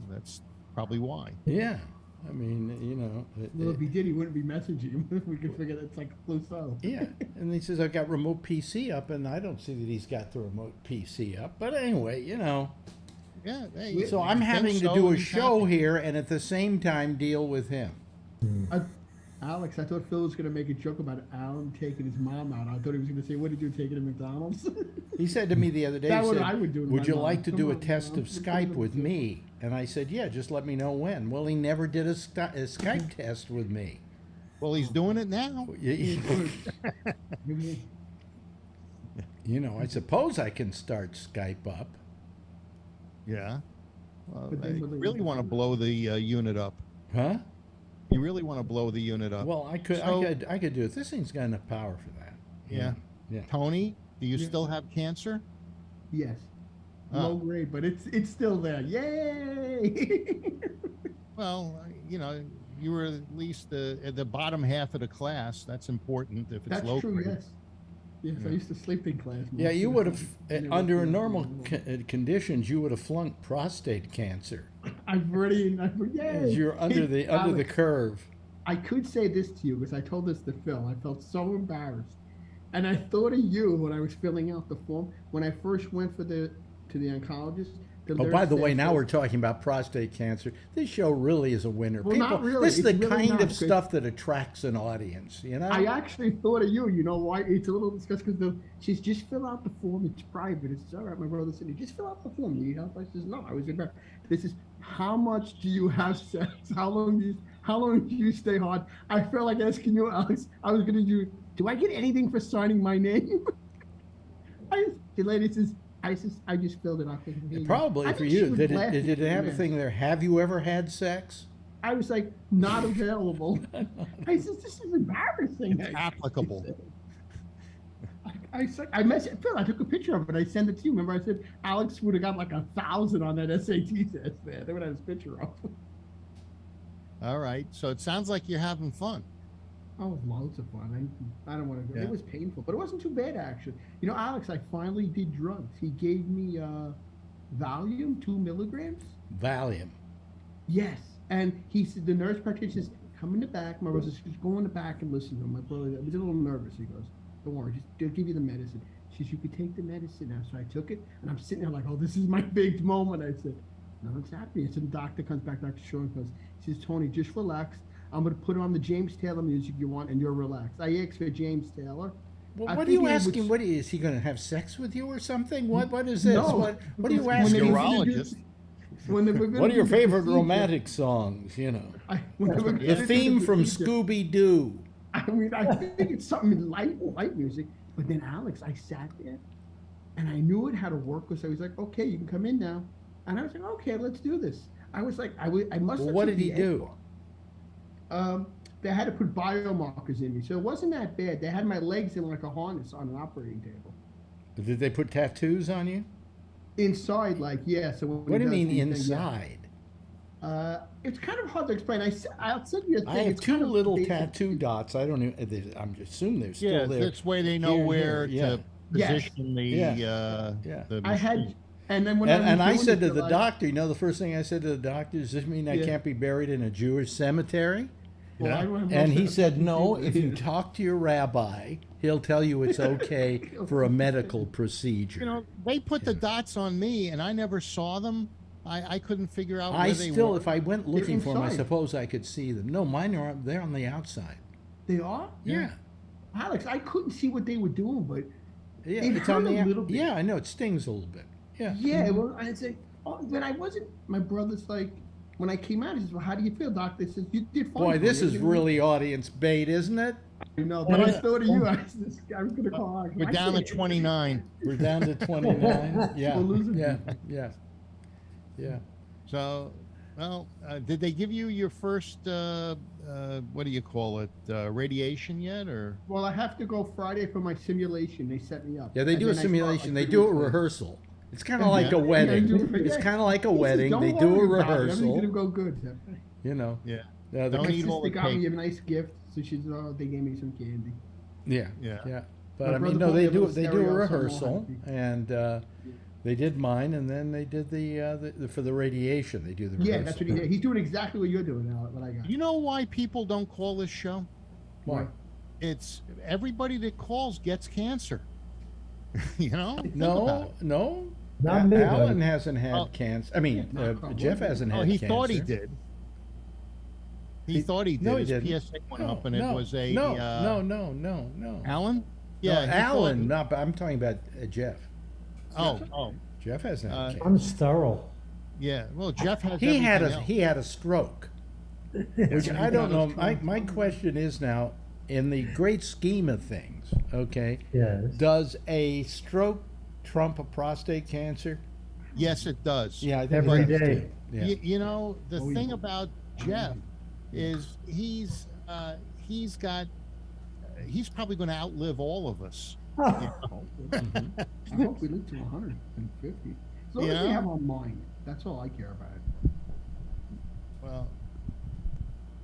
that's probably why. Yeah. I mean, Well, if he did, he wouldn't be messaging him. We could figure that's like Clouseau. yeah. And he says, I've got remote PC up, and I don't see that he's got the remote PC up. But anyway, Yeah. Hey, So I'm you think having to so, do a he's show happy. here and at the same time deal with him. Alex, I thought Phil was going to make a joke about Alan taking his mom out. I thought he was going to say, what did you take her to McDonald's? He said to me the other day, That's he what said, I would do with would my you mom. like to Come do a on, test Mom. of Skype with me? And I said, yeah, just let me know when. Well, he never did a Skype test with me. Well, he's doing it now. I suppose I can start Skype up. Yeah. Well, But then you when they- really want to blow the unit up. Huh? You really want to blow the unit up. Well, I could, So- I could do it. This thing's got enough power for that. Yeah. Yeah. Tony, do you Yeah. still have cancer? Yes. Oh. Low grade, but it's still there. Yay! Well, you were at least at the bottom half of the class. That's important if it's That's low true. grade. Yes. Yes, I used to sleep in class. Yeah, you would have, under University. normal conditions, you would have flunked prostate cancer. I've already. Yay! As you're under the Alex, curve. I could say this to you because I told this to Phil. I felt so embarrassed, and I thought of you when I was filling out the form when I first went to the oncologist. Oh, by the way, now we're talking about prostate cancer. This show really is a winner. Well, not really. This is the It's really kind not, of 'cause stuff that attracts an audience, you know? I actually thought of you. You know why? It's a little disgusting because she's just fill out the form. It's private. It's all right. My brother said, just fill out the form. You need help? I says, no. I was embarrassed. This is how much do you have sex? How long do you stay hard? I felt like asking you, Alex. I was gonna do I get anything for signing my name? The lady says, I just filled it out. Probably I for think you. she would Did laugh it at have me. a thing there? Have you ever had sex? I was like, not available. I said, this is embarrassing. It's applicable. I messaged Phil. I took a picture of it. I sent it to you. Remember, I said Alex would have got like 1,000 on that SAT test. There, they would have his picture of. All right. So it sounds like you're having fun. Oh, it was loads of fun. I don't want to go. Yeah. It was painful, but it wasn't too bad actually. You know, Alex, I finally did drugs. He gave me Valium, 2 milligrams. Valium. Yes, and he said the nurse practitioner says, "Come in the back." My brother says, "Just go in the back and listen to him." My brother was a little nervous. He goes, "Don't worry, just they'll give you the medicine." She says, "You could take the medicine now." So I took it, and I'm sitting there like, "Oh, this is my big moment." I said, "No, it's happening." So the doctor comes back. Dr. Sean goes, he says, "Tony, just relax. I'm going to put on the James Taylor music you want, and you're relaxed." I asked for James Taylor. Well, I what are you figured it asking? was- Is he going to have sex with you or something? What is this? No, What are you because when they asking? were gonna do- Urologist. when they were gonna What are your do the favorite procedure- romantic songs? You know, when they were gonna the do theme from procedure- Scooby Doo. I mean, I think it's something light music. But then Alex, I sat there, and I knew it had to work because I was like, "Okay, you can come in now," and I was like, "Okay, let's do this." I was like, I must. Well, have what took did he the do? They had to put biomarkers in me, so it wasn't that bad. They had my legs in like a harness on an operating table. Did they put tattoos on you? Inside, like, yeah. So when What do you he mean does these things, inside? it's kind of hard to explain. I'll send you a thing. I have It's two kind of little basic. tattoo dots. I don't even. I'm just assuming they're still Yeah, there. this way they know Here and where here, yeah. to Yes. position the. Yeah. The I had, machine. and then when And I was said doing to it, the like, doctor, you know, the first thing I said to the doctor, does this mean I Yeah. can't be buried in a Jewish cemetery? well, I don't have no And he sense said, of no, people if you here. talk to your rabbi, he'll tell you it's okay for a medical procedure. You know, they put the dots on me, and I never saw them. I couldn't figure out where I they still, were. if I went looking for them, I inside. suppose I could see them. No, mine are they're on the outside. They are? Yeah. Alex, I couldn't see what they were doing, but Yeah, It it's on hurt the a little bit. Yeah, I know it stings a little bit. Yeah. yeah, well, I said, oh, then I wasn't. My brother's like, when I came out, he says, "Well, how do you feel, doctor?" He says, "You did fine." Boy, this Tony. is You know, really audience bait, isn't it? I know, but I thought of you. I was going to call. Alex. We're I down to said- 29. We're down to 29. Yeah. We're losing Yeah. people. Yeah. Yeah. So, well, did they give you your first, what do you call it, radiation yet? Or Well, I have to go Friday for my simulation. They set me up. Yeah, they And do a then I start, simulation. like, They do a 3 weeks later. rehearsal. It's kind of like a Yeah. wedding. Yeah, It's yeah. kind of like a He says, wedding. "Don't They do a worry about it. Everything's rehearsal. gonna go good. You know. yeah, The Don't My eat all sister the got me cake. a nice gift, so she's they gave me some candy. Yeah. Yeah. Yeah. My But I mean, brother no, bought me they a do little they do a stereo, so I'm all rehearsal, happy. and they did mine, and then they did the for the radiation. They do the rehearsal. Yeah, that's what he's doing exactly what you're doing now. What I got. you know why people don't call this show? Why? It's everybody that calls gets cancer. You know? Think about No, it. no. Not me, Alan buddy. hasn't had Oh. cancer. I mean, Jeff hasn't Oh, had he cancer. thought he did. He thought he did. No, he His didn't. PSA went No, up, and no, it was a no, no. Alan. No, Yeah, he Alan. thought- Not. I'm talking about Jeff. Oh, Jeff hasn't had cancer. I'm sterile. yeah. Well, Jeff has. He had everything else. a stroke, which I don't know. My question is now, in the great scheme of things, okay, Yes. does a stroke trump a prostate cancer? Yes, it does. Yeah, I think Every it does, day. too. Yeah. You know, the Oh, yeah. thing about Jeff is he's probably going to outlive all of us. You know? Mhm. I hope we live to 150. As long as Yeah. we have our mind, that's all I care about. Well,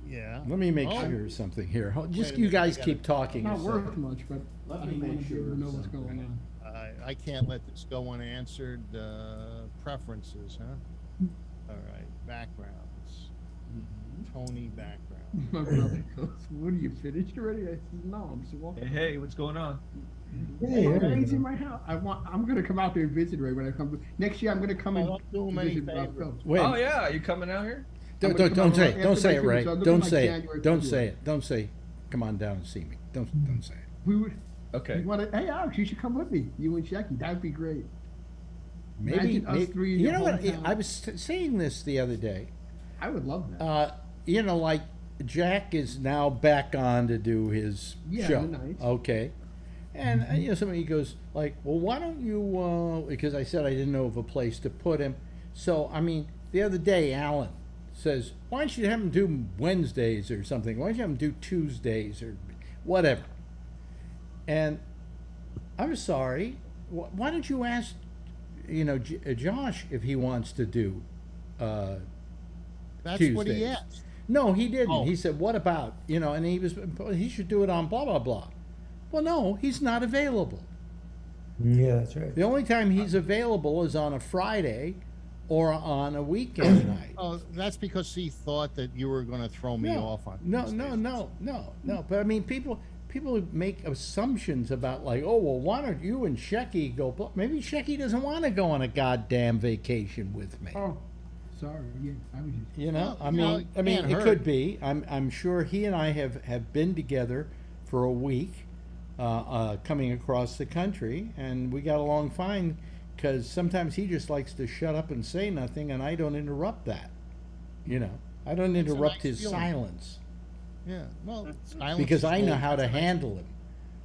yeah. Let me make Oh. sure something here. Just Wait a you minute, guys I gotta- keep talking. Not a worth second. much, but Let I me want make to be sure able to know of what's going something. on. I can't let this go unanswered. Preferences, huh? All right. Backgrounds. Tony background. My brother goes, "What are you finished already?" I said, "No, I'm still walking." Hey, what's going on? Hey, Hey, there you he's in go. my house. I'm gonna come out there and visit Ray when I come. Next year, I'm gonna come and Well, don't do him any visit favors. Phil. Wait. Oh yeah, you coming out here? Don't, I'm gonna don't, come don't over say after it. Don't say my it, trip, Ray. so I'm looking Don't like say it. January, Don't February. say it. Don't say, come on down and see me. Don't say it. We would. Okay. You want to? Hey, Alex, you should come with me. You and Jackie. That'd be great. Maybe, Imagine us three in you your know what? hometown. I was saying this the other day. I would love that. You know, like Jack is now back on to do his Yeah, show. the nights. Okay. And you know, somebody goes like, "Well, why don't you?" Because I said I didn't know of a place to put him. So I mean, the other day, Alan says, "Why don't you have him do Wednesdays or something? Why don't you have him do Tuesdays or whatever?" And I'm sorry. Why don't you ask, you know, Josh if he wants to do That's Tuesdays? what he asked. No, he didn't. Oh. He said, "What about, you know?" And he should do it on blah blah blah. Well, no, he's not available. Yeah, that's right. The only time he's available is on a Friday or on a weekend night. Oh, that's because he thought that you were going to throw me off on no, Tuesdays. no. But I mean, people make assumptions about like, oh well, why don't you and Shecky go? Maybe Shecky doesn't want to go on a goddamn vacation with me. Oh, sorry. Yeah, I was just. You know, Well, you know, it can't it hurt. could be. I'm sure he and I have been together for a week, coming across the country, and we got along fine. Because sometimes he just likes to shut up and say nothing, and I don't interrupt that. You know, I don't It's a interrupt nice his feeling. silence Yeah, well, silence because is I know gold. how to That's a nice- handle him.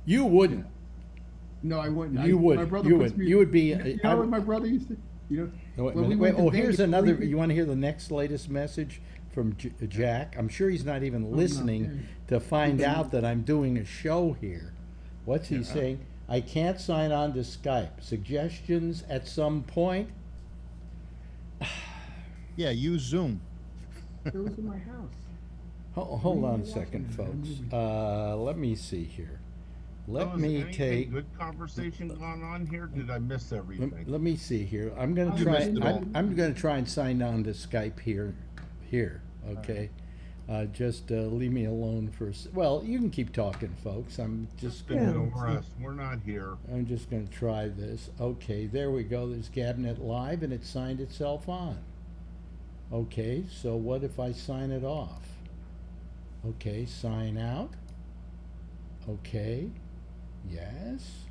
You wouldn't. No, I wouldn't. You would. My brother You puts would. me- You would be- You know what my brother used to. You know. Wait, when we wait, went to here's Vegas, another. we- You want to hear the next latest message from Jack? I'm sure he's not even listening okay. to find out that I'm doing a show here. What's he saying? I can't sign on to Skype. Suggestions at some point? Yeah, use Zoom. It was in my house. Hold on a second, folks. Let me see here. Let Was me anything take. good conversation going on here? Did I miss everything? Let me see here. I'm gonna You try. missed it all. I'm gonna try and sign on to Skype here. Okay. Just leave me alone for. Well, you can keep talking, folks. I'm just gonna. No rest. We're not here. I'm just gonna try this. Okay, there we go. There's Gabnet Live, and it signed itself on. Okay, so what if I sign it off? Okay, sign out. Okay. Yes.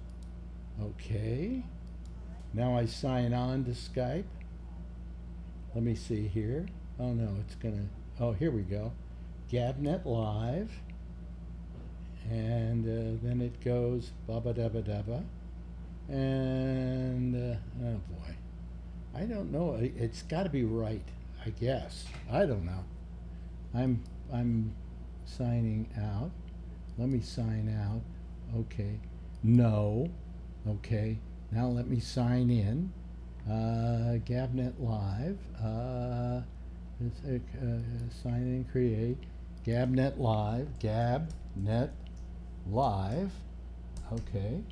Okay. Now I sign on to Skype. Let me see here. Oh no, it's gonna. Oh, here we go. Gabnet Live. And then it goes baba dabba dabba. And oh boy, I don't know. It's got to be right, I guess. I don't know. I'm signing out. Let me sign out. Okay. No. Okay. Now let me sign in. Gabnet Live. Sign in, create. Gabnet Live. Gabnet Live. Okay.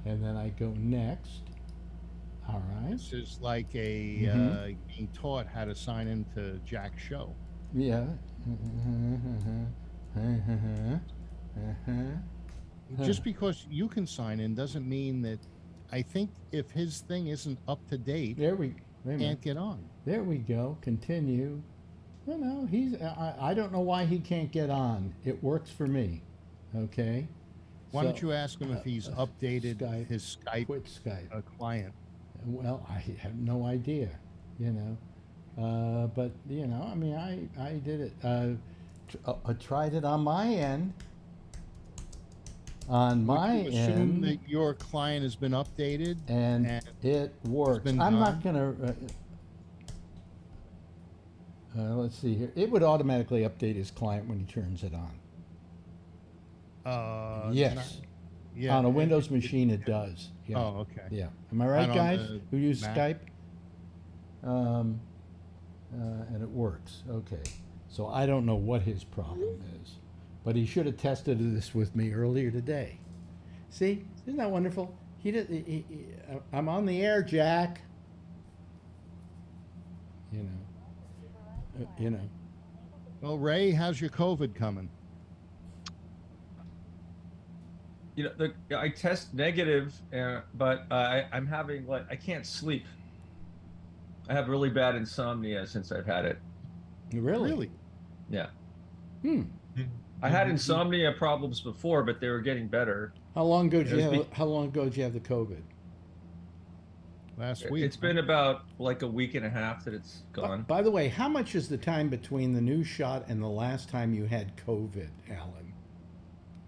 And then I go next. All right. This is like a being taught how to sign into Jack's show. Yeah. Just because you can sign in doesn't mean that. I think if his thing isn't up to date, There we. Wait a minute. can't get on. There we go. Continue. No, he's. I don't know why he can't get on. It works for me. Okay. Why don't So, you ask him if he's updated Skype. his Skype quit Skype? client? Well, I have no idea. You know. But you know, I mean, I did it. I tried it on my end. on my Would you assume end, that your client has been updated and it works. been I'm not done? gonna. Let's see here. It would automatically update his client when he turns it on. Yes. Yeah. On a Windows machine, it does. Yeah. Oh, okay. Yeah. Am I right, And on guys? the Who use Mac? Skype? And it works. Okay. So I don't know what his problem is, but he should have tested this with me earlier today. See, isn't that wonderful? I'm on the air, Jack. You know. Well, Ray, how's your COVID coming? I test negative, but I'm having I can't sleep. I have really bad insomnia since I've had it. Really? Yeah. Did I had you- insomnia problems before, but they were getting better. How long ago did It was how long ago did you have the COVID? Last week. It's been about like a week and a half that it's gone. By the way, how much is the time between the new shot and the last time you had COVID, Alan?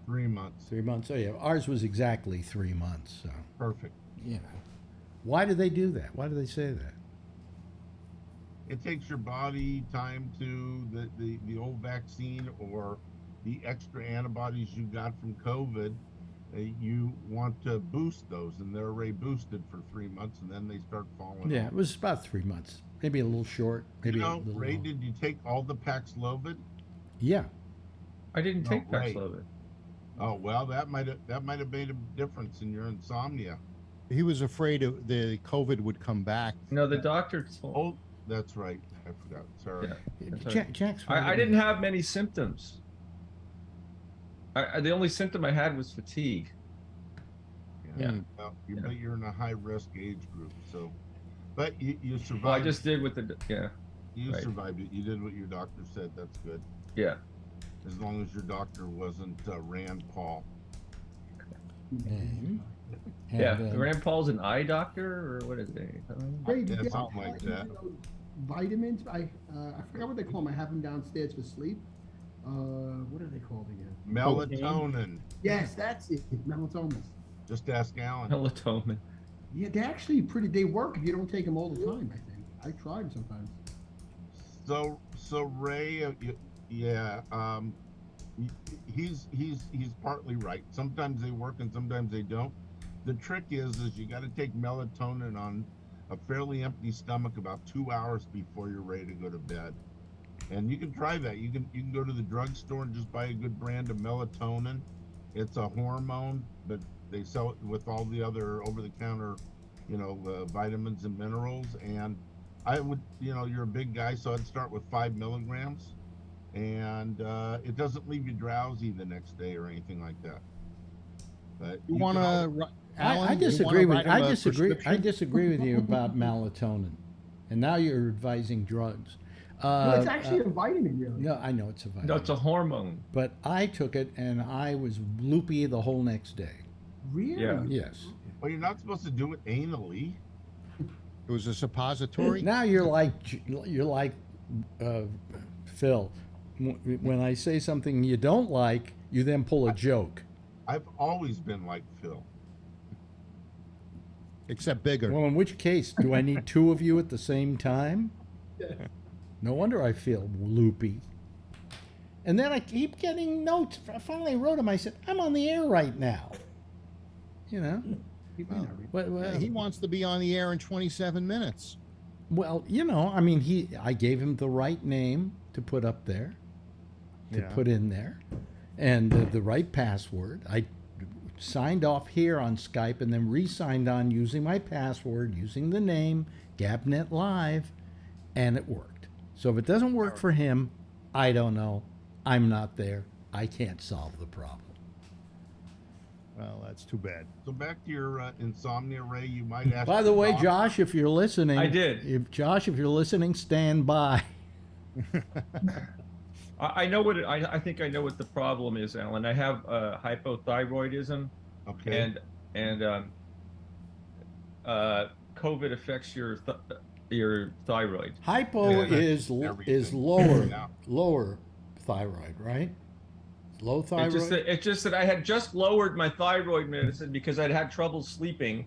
3 months. 3 months. Oh yeah, ours was exactly 3 months. So Perfect. you know, why do they do that? Why do they say that? It takes your body time to the old vaccine or the extra antibodies you got from COVID. You want to boost those, and they're already boosted for 3 months, and then they start falling Yeah, off. it was about 3 months, maybe a little short, maybe You a know, little. Ray, long. did you take all the Paxlovid? Yeah, I didn't take No, right. Paxlovid. Oh well, that might have made a difference in your insomnia. He was afraid the COVID would come back. No, the doctor told. Oh, that's right. I forgot. Sorry. Yeah. That's right. Jack's. I didn't have many symptoms. The only symptom I had was fatigue. Yeah. Well, Yeah. but you're in a high risk age group, so. But you survived. Well, I just did with the You right. survived it. You did what your doctor said. That's good. yeah. As long as your doctor wasn't Rand Paul. And, Yeah, Rand Paul's an eye doctor, or what is it? Ray, Yeah, did you something have like that. vitamins? I forgot what they call them. I have them downstairs for sleep. What are they called again? Melatonin. Yes, that's it. Melatonin. Just ask Alan. Melatonin. Yeah, they're actually pretty. They work if you don't take them all the time. I think I try them sometimes. So Ray, he's partly right. Sometimes they work and sometimes they don't. The trick is you got to take melatonin on a fairly empty stomach about 2 hours before you're ready to go to bed. And you can try that. You can go to the drugstore and just buy a good brand of melatonin. It's a hormone, but they sell it with all the other over-the-counter, vitamins and minerals. And I would, you're a big guy, so I'd start with 5 milligrams, and it doesn't leave you drowsy the next day or anything like that. But You can want al- to? I disagree with. I disagree with you about melatonin, and now you're advising drugs. No, it's actually a vitamin, really. No, I know it's a vitamin. No, it's a hormone. But I took it and I was loopy the whole next day. Really? Yeah. Yes. Well, you're not supposed to do it anally. It was a suppository. Now you're like Phil. When I say something you don't like, you then pull a joke. I've always been like Phil. Except bigger. Well, in which case, do I need two of you at the same time? No wonder I feel loopy. And then I keep getting notes. I finally wrote him. I said, I'm on the air right now. You know? He wants to be on the air in 27 minutes. Well, I mean, I gave him the right name to put up there, to put in there, and the right password. I signed off here on Skype and then re-signed on using my password, using the name, Gabnet Live, and it worked. So if it doesn't work for him, I don't know. I'm not there. I can't solve the problem. Well, that's too bad. So back to your insomnia, Ray. You might ask. By the your way, doctor- Josh, if you're listening, I did. If you're listening, stand by. I know what I think I know what the problem is, Alan. I have hypothyroidism, Okay. and COVID affects your thyroid. Hypo Yeah, that's is everything. lower Yeah. lower thyroid, right? Low thyroid? It's just that I had just lowered my thyroid medicine because I'd had trouble sleeping,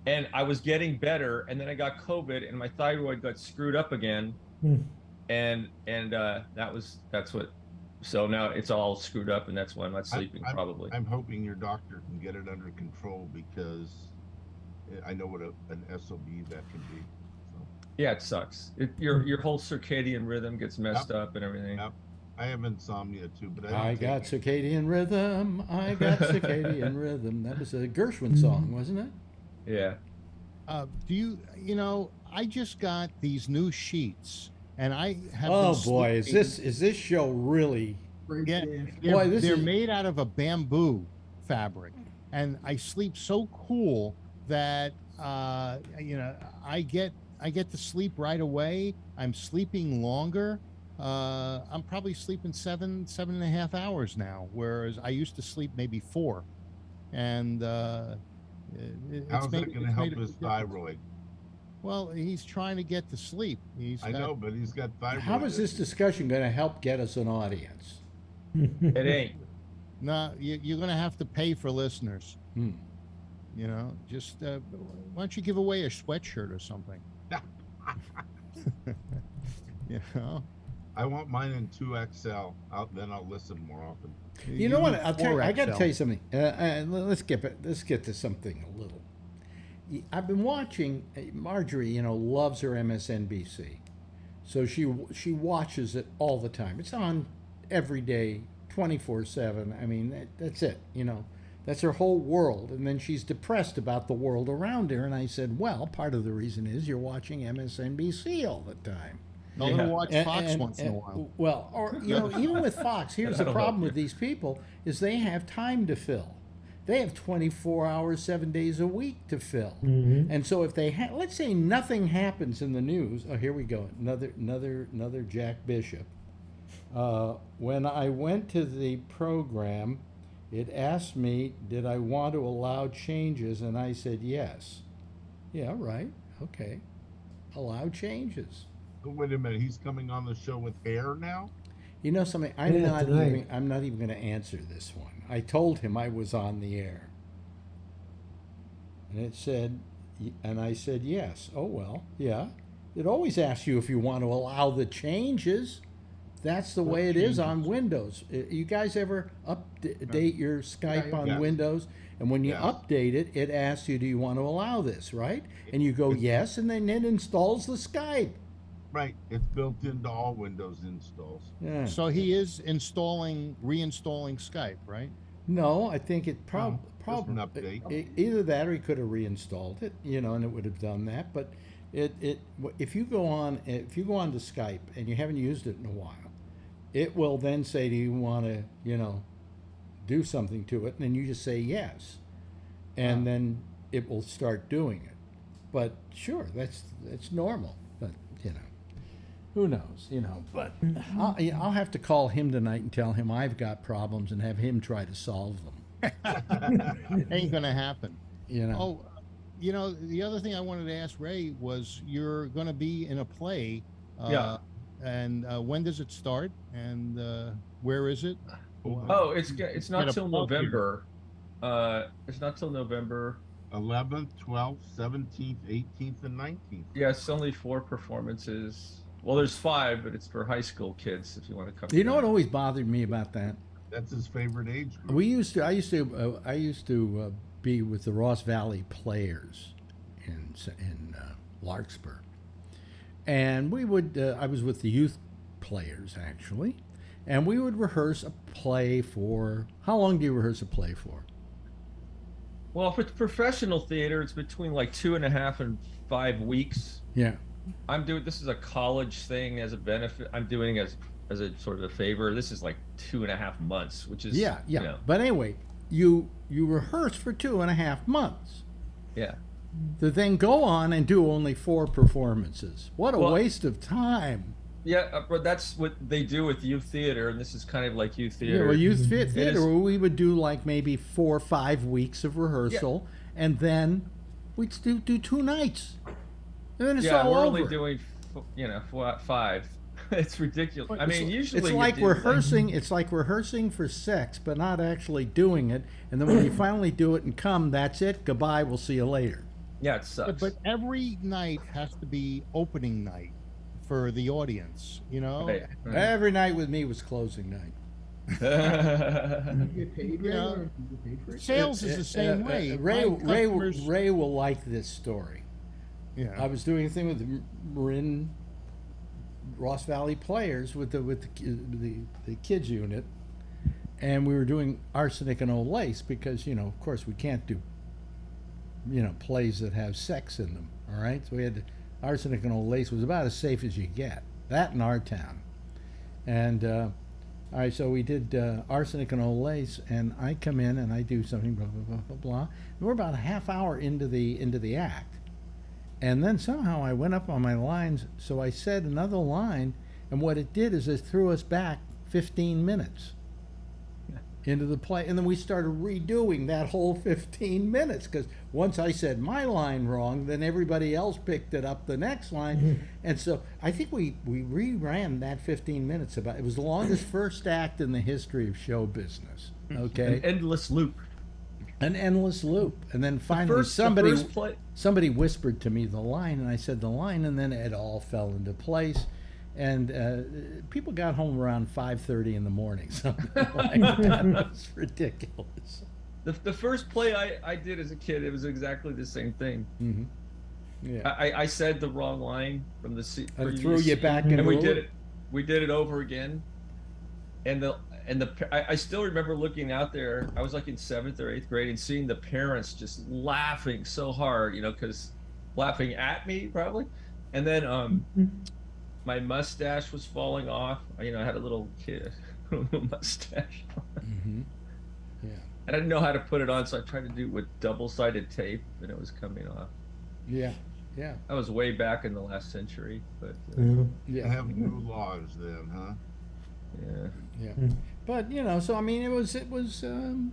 and I was getting better, and then I got COVID, and my thyroid got screwed up again, and that's what. So now it's all screwed up, and that's why I'm not sleeping. Probably. I'm hoping your doctor can get it under control, because I know what an SOB that can be. So. Yeah, it sucks. Your whole circadian rhythm gets messed up and everything. Yep. I have insomnia too, but I got circadian rhythm. I got circadian rhythm. That was a Gershwin song, wasn't it? Yeah. Do you know? I just got these new sheets, and I have. Oh boy, is this show really? Yeah, boy, they're made out of a bamboo fabric, and I sleep so cool that I get to sleep right away. I'm sleeping longer. I'm probably sleeping 7.5 hours now, whereas I used to sleep maybe 4. And how's that going to help his thyroid? Well, he's trying to get to sleep. I know, but he's got thyroid. How is this discussion going to help get us an audience? It ain't. No, you're going to have to pay for listeners. You know, just why don't you give away a sweatshirt or something? You know. I want mine in 2XL. Then I'll listen more often. You know what? I'll tell you. I got to tell you something. Let's get to something a little. I've been watching. Marjorie, loves her MSNBC, so she watches it all the time. It's on every day, 24/7. I mean, that's it. That's her whole world. And then she's depressed about the world around her. And I said, well, part of the reason is you're watching MSNBC all the time. I'm going to watch Fox once in a while. Well, or even with Fox, here's the problem with these people is they have time to fill. They have 24 hours, 7 days a week to fill. And so if they let's say nothing happens in the news. Oh, here we go. Another Jack Bishop. When I went to the program, it asked me, did I want to allow changes? And I said yes. Yeah, right. Okay. Allow changes. Wait a minute, he's coming on the show with hair now? You know something? I'm not even going to answer this one. I told him I was on the air. And I said yes. Oh, well, yeah. It always asks you if you want to allow the changes. That's the way it is on Windows. You guys ever update your Skype on Windows? And when you update it, it asks you, do you want to allow this, right? And you go yes, and then it installs the Skype. Right. It's built into all Windows installs. Yeah. So he is reinstalling Skype, right? No, I think it probably an update. Either that or he could have reinstalled it, and it would have done that. But if you go on to Skype and you haven't used it in a while, it will then say, do you want to, do something to it? And then you just say yes. And then it will start doing it. But sure, that's normal. But, who knows, But I'll have to call him tonight and tell him I've got problems and have him try to solve them. Ain't going to happen. Oh, the other thing I wanted to ask Ray was you're going to be in a play. And when does it start? And where is it? Oh, it's not till November. It's not till November. 11th, 12th, 17th, 18th, and 19th. Yeah, it's only 4 performances. Well, there's 5, but it's for high school kids if you want to come. You know what always bothered me about that? That's his favorite age group. I used to be with the Ross Valley Players in Larkspur, and we would. I was with the youth players actually, and we would rehearse a play for. How long do you rehearse a play for? Well, if it's professional theater, it's between like 2.5 and 5 weeks. Yeah. This is a college thing as a benefit. I'm doing as a sort of a favor. This is like 2.5 months, which is yeah. But anyway, you rehearse for 2.5 months. Yeah. To then go on and do only 4 performances. What a waste of time. Yeah, but that's what they do with youth theater, and this is kind of like youth theater. Yeah, well, youth theater, we would do like maybe 4 or 5 weeks of rehearsal, and then we'd do 2 nights. And then it's all we're over. only doing, 5. It's ridiculous. I mean, usually it's you like do, rehearsing. It's like rehearsing for sex, but not actually doing it. And then when you finally do it and come, that's it. Goodbye. We'll see you later. Yeah, it sucks. But every night has to be opening night for the audience, you know? Right. Every night with me was closing night. You get paid, Yeah. or you get paid for it? Sales is the same way. Ray My customers- will like this story. Yeah. I was doing a thing with the Marin Ross Valley Players with the kids unit, and we were doing Arsenic and Old Lace because, you know, of course we can't do, you know, plays that have sex in them. All right, so we had Arsenic and Old Lace was about as safe as you get. That in our town, and all right, so we did Arsenic and Old Lace, and I come in and I do something, blah blah blah blah blah. And we're about a half hour into the act, and then somehow I went up on my lines, so I said another line, and what it did is it threw us back 15 minutes into the play, and then we started redoing that whole 15 minutes, because once I said my line wrong, then everybody else picked it up the next line, and so I think we reran that 15 minutes. About it was the longest first act in the history of show business. Okay, An endless loop. An endless loop, and then finally somebody whispered to me the line, and I said the line, and then it all fell into place. And people got home around 5:30 in the morning. Something like that. It was ridiculous. The first play I did as a kid, it was exactly the same thing. Mm-hmm. Yeah, I said the wrong line from the and it threw you back in. and we did it over again, and I still remember looking out there. I was like in 7th or 8th grade and seeing the parents just laughing so hard, you know, because laughing at me probably, and then my mustache was falling off. You know, I had a little kid mustache. Mm-hmm. Yeah. And I didn't know how to put it on, so I tried to do it with double-sided tape, and it was coming off. Yeah. Yeah. I was way back in the last century, but They Yeah. have new laws then, huh? yeah. Yeah. But you know, so I mean, it was you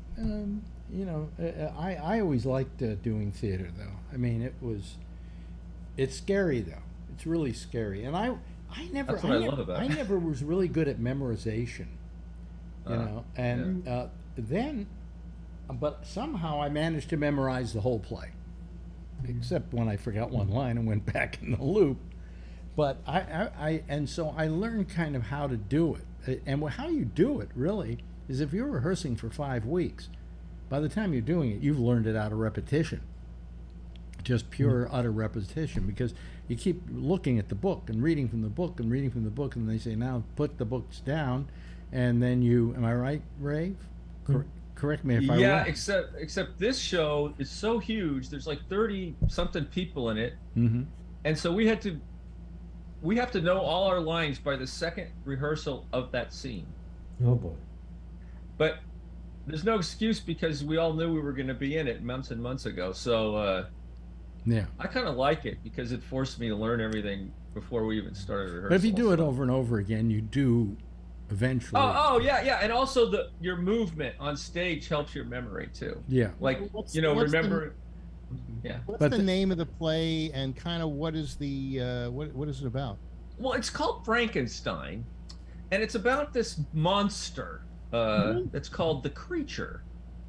know, I always liked doing theater though. I mean, it's scary though. It's really scary, and I never That's what I love about it. I never was really good at memorization, you know, and then, but somehow I managed to memorize the whole play, except when I forgot one line and went back in the loop. But and so I learned kind of how to do it, and how you do it really is if you're rehearsing for 5 weeks, by the time you're doing it, you've learned it out of repetition. Just pure utter repetition, because you keep looking at the book and reading from the book and reading from the book, and they say now put the books down, and then you, am I right, Ray? Correct me if I'm wrong. Yeah, except this show is so huge. There's like 30 something people in it, and so we have to know all our lines by the second rehearsal of that scene. Oh boy. But there's no excuse because we all knew we were going to be in it months and months ago. So Yeah. I kind of like it because it forced me to learn everything before we even started rehearsal. But if you do it over and over again, you do eventually. Oh yeah, and also your movement on stage helps your memory too. Yeah. Like What's remember. Yeah. What's But the name of the play, and kind of what is the what is it about? Well, it's called Frankenstein, and it's about this monster that's called the Creature,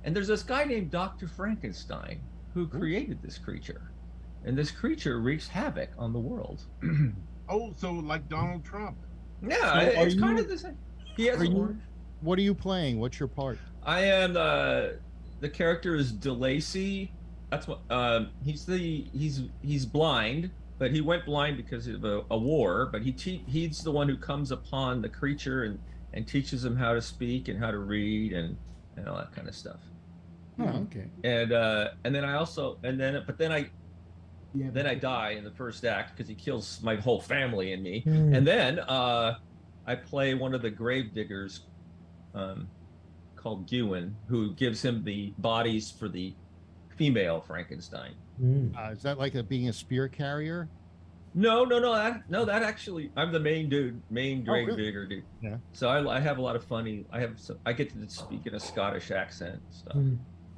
and there's this guy named Dr. Frankenstein who created this creature, and this creature wreaks havoc on the world. Oh, so like Donald Trump. Yeah, So it's kind of the same. He has a word. What are you playing? What's your part? I am the character is DeLacy. That's what he's blind, but he went blind because of a war. But he's the one who comes upon the creature and teaches him how to speak and how to read and all that kind of stuff. Oh, okay. And then I die in the first act because he kills my whole family and me. And then I play one of the grave diggers called Gewin, who gives him the bodies for the female Frankenstein. Is that like being a spear carrier? No. That actually, I'm the main dude, grave really? digger dude. Yeah. So I have a lot of funny. I get to speak in a Scottish accent and stuff.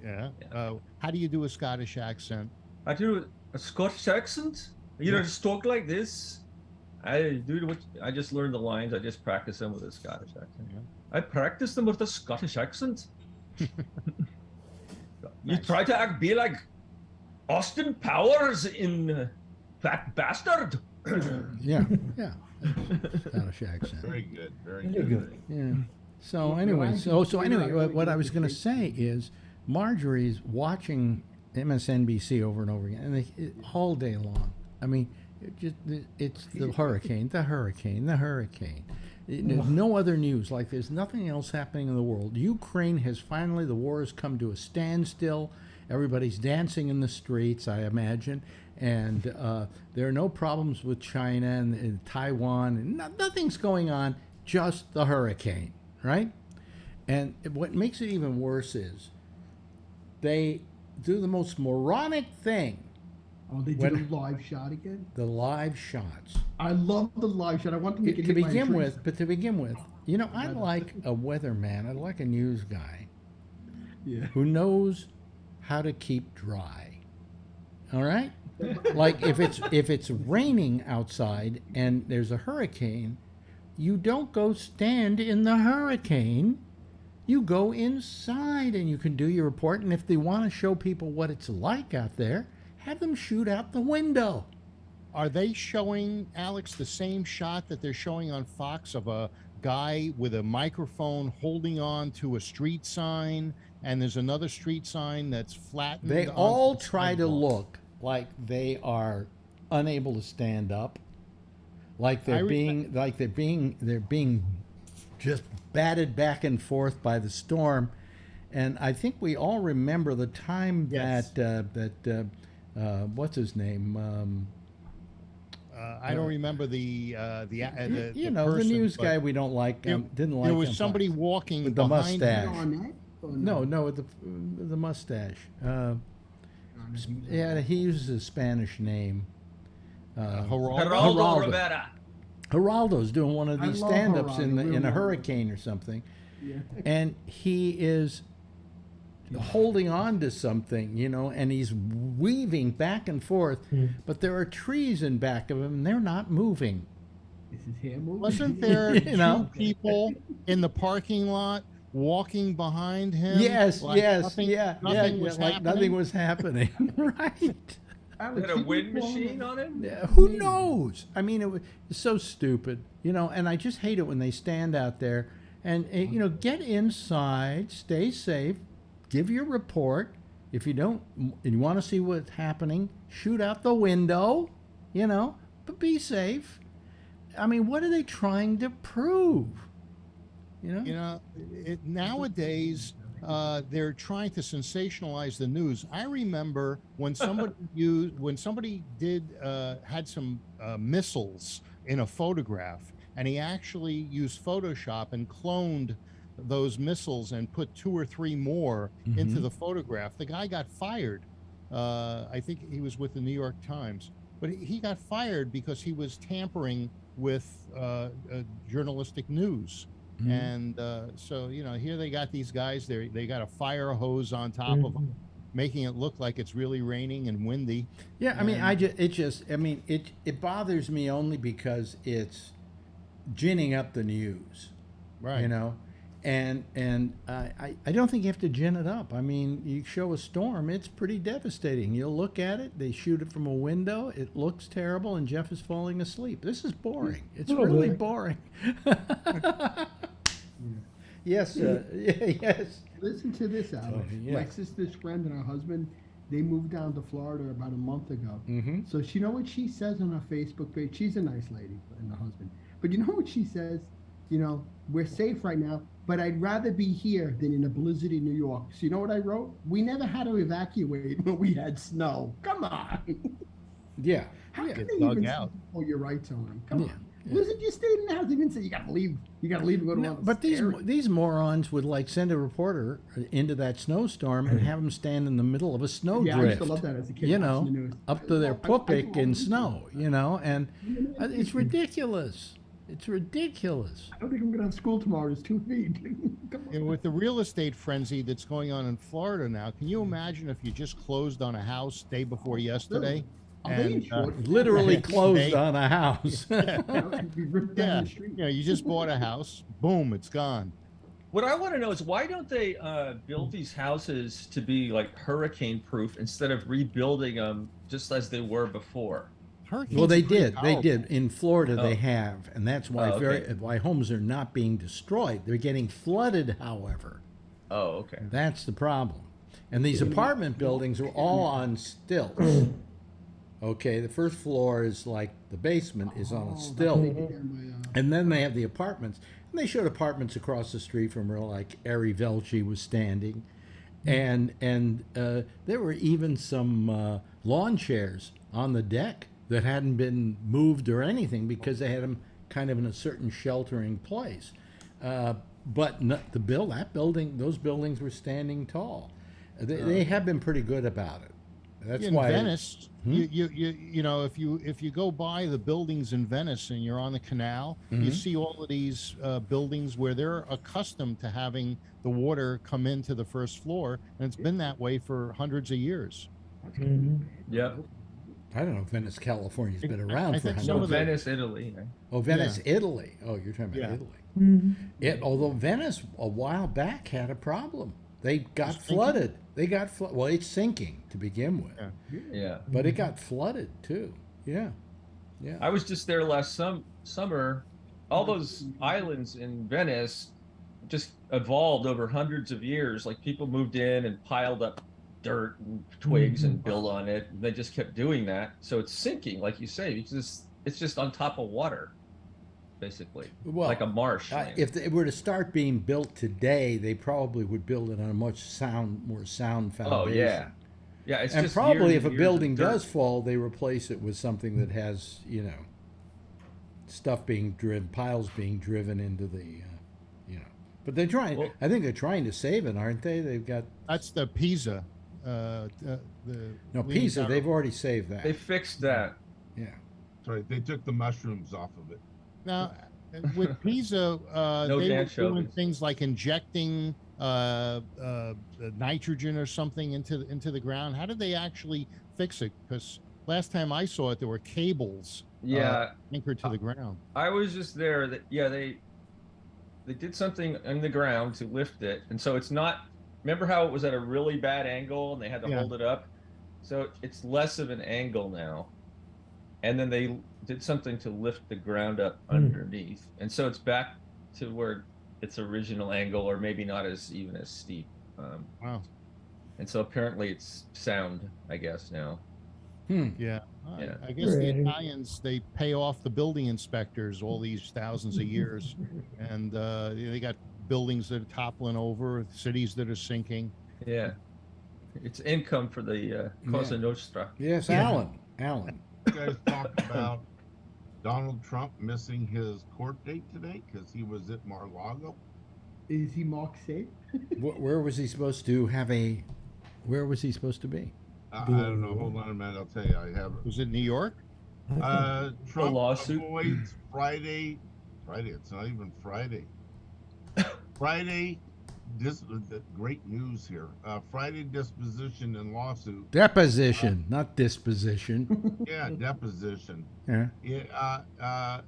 Yeah. Yeah. How do you do a Scottish accent? I do a Scottish accent. You know, just talk like this. I just learned the lines. I just practice them with a Scottish accent. I practice them with a Scottish accent. You try to be like Austin Powers in Fat Bastard. Yeah. Scottish accent. Very good. Very good. Yeah. So anyway, what I was going to say is Marjorie's watching MSNBC over and over again, and all day long. I mean, it's the hurricane. There's no other news. Like, there's nothing else happening in the world. Ukraine has finally, the war has come to a standstill. Everybody's dancing in the streets, I imagine. And there are no problems with China and Taiwan. And nothing's going on, just the hurricane, right? And what makes it even worse is they do the most moronic thing. Oh, they did a live shot again? The live shots. I love the live shot. I want them to to begin with, you know, I like a weatherman. I like a news guy who knows how to keep dry. All right? Like, if it's raining outside and there's a hurricane, you don't go stand in the hurricane. You go inside and you can do your report. And if they want to show people what it's like out there, have them shoot out the window. Are they showing, Alex, the same shot that they're showing on Fox of a guy with a microphone holding on to a street sign, and there's another street sign that's flattened? They all try to look like they are unable to stand up, like they're being just batted back and forth by the storm. And I think we all remember the time that what's his name? I don't remember the news guy we don't like. Didn't like. There was somebody walking with the mustache. No, with the mustache. He uses a Spanish name. Geraldo Rivera. Geraldo's doing one of these stand-ups in a hurricane or something, and he is holding on to something, you know, and he's weaving back and forth, but there are trees in back of him and they're not moving. Is his hair moving? Wasn't there two people in the parking lot walking behind him? Yes, like nothing was happening. Right. Had a wind machine on him? Yeah, who knows? I mean, it's so stupid, you know, and I just hate it when they stand out there and you know, get inside, stay safe, give your report. If you don't, and you want to see what's happening, shoot out the window, you know, but be safe. I mean, what are they trying to prove? Nowadays, they're trying to sensationalize the news. I remember when somebody had some missiles in a photograph, and he actually used Photoshop and cloned those missiles and put 2 or 3 more into the photograph. The guy got fired. I think he was with the New York Times, but he got fired because he was tampering with journalistic news. And so, you know, here they got these guys, they got a fire hose on top of them, making it look like it's really raining and windy. Yeah, I mean, it bothers me only because it's ginning up the news, right? You know, and I don't think you have to gin it up. I mean, you show a storm, it's pretty devastating. You'll look at it, they shoot it from a window, it looks terrible, and Jeff is falling asleep. This is boring. It's really boring. Yes, yes. Listen to this, Alex. My sister's friend and her husband, they moved down to Florida about a month ago. So you know what she says on her Facebook page? She's a nice lady, and the husband. But you know what she says? You know, we're safe right now, but I'd rather be here than in a blizzard in New York. So you know what I wrote? We never had to evacuate when we had snow. Come on. Yeah. How can they even pull your rights on them? Come on. Listen, you stayed in the house. They didn't say you got to leave. You got to leave and go to one. But these morons would like send a reporter into that snowstorm and have them stand in the middle of a snowdrift. Yeah, I used to love that as a kid. You know, up to their pupik in snow. You know, and it's ridiculous. It's ridiculous. I don't think I'm going to have school tomorrow. It's 2 feet. And with the real estate frenzy that's going on in Florida now, can you imagine if you just closed on a house day before yesterday? Are they And, insured? Literally They- closed on a house. Be ripped down Yeah, the street. you just bought a house, boom, it's gone. What I want to know is why don't they build these houses to be like hurricane proof instead of rebuilding them just as they were before? Hurricanes Well, they are pretty did. They powerful. did. In Florida, they Oh. have, and that's why Oh, okay. why homes are not being destroyed. They're getting flooded, however. Oh, okay. That's the problem. And these apartment buildings are all on stilts. Okay, the first floor is like the basement is on a stilt. And then they have the apartments. And they showed apartments across the street from where like Ari Velci was standing. And there were even some lawn chairs on the deck that hadn't been moved or anything because they had them kind of in a certain sheltering place. But those buildings were standing tall. They have been pretty good about it. That's In why Venice, you know, if you go by the buildings in Venice and you're on the canal, you see all of these buildings where they're accustomed to having the water come into the first floor, and it's been that way for hundreds of years. Yeah. I don't know if Venice, California's been around I for think hundreds some No, of the- Venice, Italy. Oh, Venice, Italy. Oh, you're talking about Yeah. Italy. Although Venice a while back had a problem. They got flooded. Well, it's sinking to begin with, Yeah. but it got flooded too. Yeah, yeah. I was just there last summer. All those islands in Venice just evolved over hundreds of years. Like people moved in and piled up dirt and twigs and built on it. And they just kept doing that. So it's sinking, like you say, because it's just on top of water, basically, Well, like a marsh. If it were to start being built today, they probably would build it on a much more sound foundation. Oh yeah, yeah. It's And just probably years if a and years of building dirt. does fall, they replace it with something that has, stuff being driven, piles being driven into the, But they're trying. Well- I think they're trying to save it, aren't they? They've got That's the Pisa. Pisa. They've already saved that. They fixed that. Yeah. Sorry, they took the mushrooms off of it. Now, with Pisa, No they were anchovies. doing things like injecting nitrogen or something into the ground. How did they actually fix it? Because last time I saw it, there were cables Yeah, anchored to the ground. I was just there. They did something in the ground to lift it, and so it's not. Remember how it was at a really bad angle and they had to Yeah. hold it up? So it's less of an angle now. And then they did something to lift the ground up underneath, and so it's back to where its original angle, or maybe not as even as steep. Wow. And so apparently it's sound, I guess now. Yeah. Yeah. I guess the Right. Italians, they pay off the building inspectors all these thousands of years, and they got buildings that are toppling over, cities that are sinking. Yeah, it's income for the Cosa Nostra. Yes, Alan. Alan. You guys talk about Donald Trump missing his court date today because he was at Mar-a-Lago. Is he Mark safe? Where was he supposed to have a? Where was he supposed to be? I don't know. Hold on a minute. I'll tell you. I have it. Was it New York? Trump lawsuit? avoids Friday. It's not even Friday. Friday. This was the great news here. Friday disposition and lawsuit. Deposition, not disposition. Yeah, deposition. Yeah.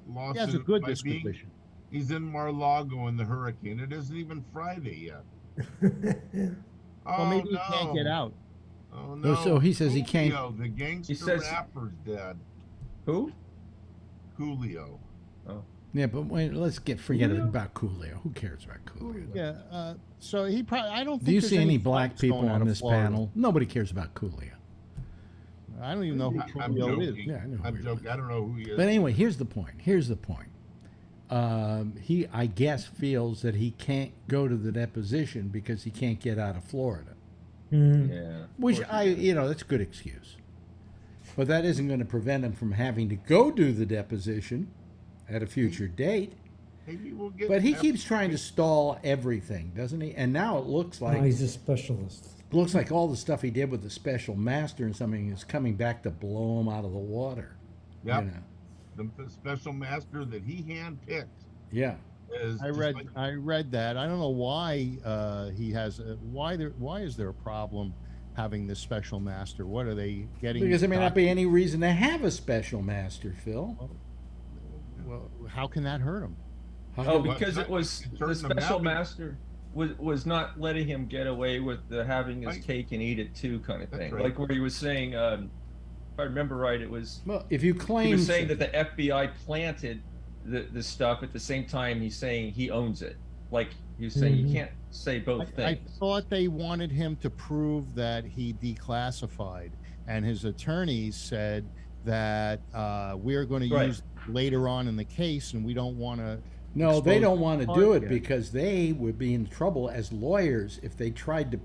Lawsuit. He has a good by being- disposition. He's in Mar-a-Lago in the hurricane. It isn't even Friday yet. Well, maybe he can't get out. Oh no! so he says he can't- Coolio, the gangster He says- rapper's dead. Who? Coolio. Yeah, but wait, let's forget about Coolio. Who cares about Coolio? Yeah. So he probably. I don't. Think Do you there's see any any black flights people going out on of this Florida. panel? Nobody cares about Coolio. I don't even know who I'm Coolio is. joking. Yeah, I know who I'm he is. joking. I don't know who he is. But anyway, here's the point. He, I guess, feels that he can't go to the deposition because he can't get out of Florida. Yeah. Which that's a good excuse. But that isn't going to prevent him from having to go do the deposition at a future date. Maybe we'll get. But he keeps trying to stall everything, doesn't he? And now it looks like he's a specialist. all the stuff he did with the special master and something is coming back to blow him out of the water. Yep. You know? The special master that he handpicked Yeah. is. I just read. like- I read that. I don't know why he has. Why is there a problem having this special master? What are they getting? Because there may not be any reason to have a special master, Phil. Well, how can that hurt him? Oh, because it was It's the hurting him special now. master was not letting him get away with the having his Right. cake and eat it too kind of That's thing. right. Like where he was saying, if I remember right, it was Well, if you he claim was saying that the FBI planted the stuff at the same time he's saying he owns it. Like he was saying, you can't say both I things. thought they wanted him to prove that he declassified, and his attorneys said that we're going to Right. use later on in the case, and we don't want to. no, they don't want to do it yet. because they would be in trouble as lawyers if they tried to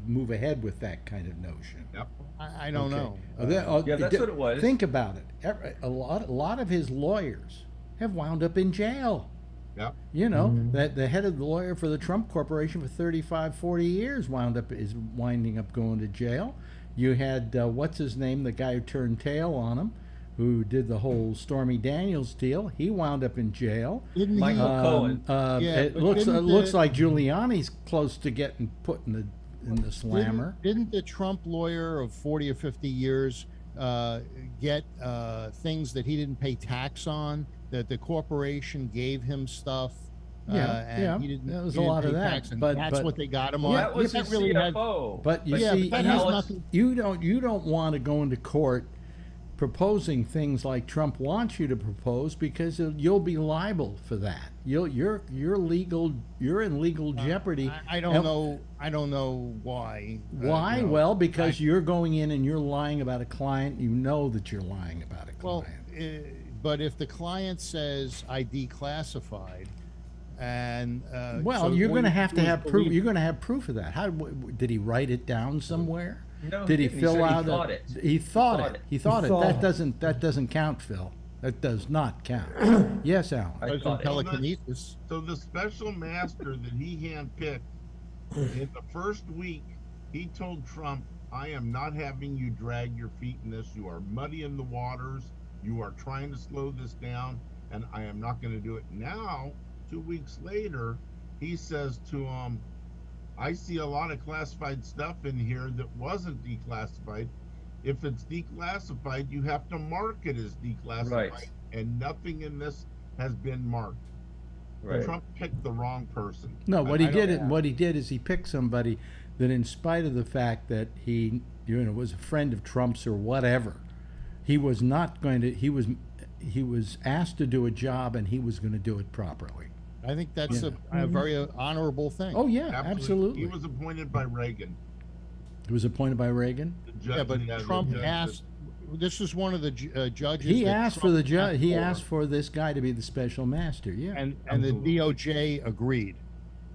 move ahead with that kind of notion. Yep. I don't know. Yeah, that's what it was. Think about it. A lot of his lawyers have wound up in jail. Yep. You know, that the head of the lawyer for the Trump Corporation for 35, 40 years is winding up going to jail. You had, what's his name, the guy who turned tail on him, who did the whole Stormy Daniels deal. He wound up in jail. Didn't he- Michael Cohen. Yeah, It but looks didn't like Giuliani's close to getting put in the slammer. Didn't the Trump lawyer of 40 or 50 years get things that he didn't pay tax on, that the corporation gave him stuff? And he didn't, there was he a didn't lot of pay that, tax, and but that's what they got him on. That was Yeah, his that really had- CFO. But you Yeah, see, but that now has it's- nothing. you don't want to go into court proposing things like Trump wants you to propose because you'll be liable for that. You're in legal jeopardy. I don't And know. I don't know why. Why? you know, Well, because you're going in and you're lying about a client. You know that you're lying about a Well, client. but if the client says I declassified, and Well, so you're all going to you have do to is have proof. believe- You're going to have proof of that. Did he write it down somewhere? No, Did he didn't. fill said out? He thought it. He thought thought it. it. He thought He it. thought That doesn't count, Phil. That does not count. Yes, Alan. I Doesn't thought it. telekinesis. So the special master that he handpicked in the first week, he told Trump, I am not having you drag your feet in this. You are muddying the waters. You are trying to slow this down, and I am not going to do it. Now, 2 weeks later, he says to him, I see a lot of classified stuff in here that wasn't declassified. If it's declassified, you have to mark it as declassified. Right. And nothing in this has been marked. Right. Trump picked the wrong person. No, what he I don't- did. What he did is he picked somebody that, in spite of the fact that he, was a friend of Trump's or whatever, he was not going to. He was asked to do a job, and he was going to do it properly. I think that's a very honorable thing. Oh yeah, absolutely. He was appointed by Reagan. He was appointed by Reagan. The judge, Yeah, but the Trump judge asked. This is one of the judges. He that asked for Trump the judge. He for, asked for this guy to be the special master. Yeah. and the Absolutely. DOJ agreed.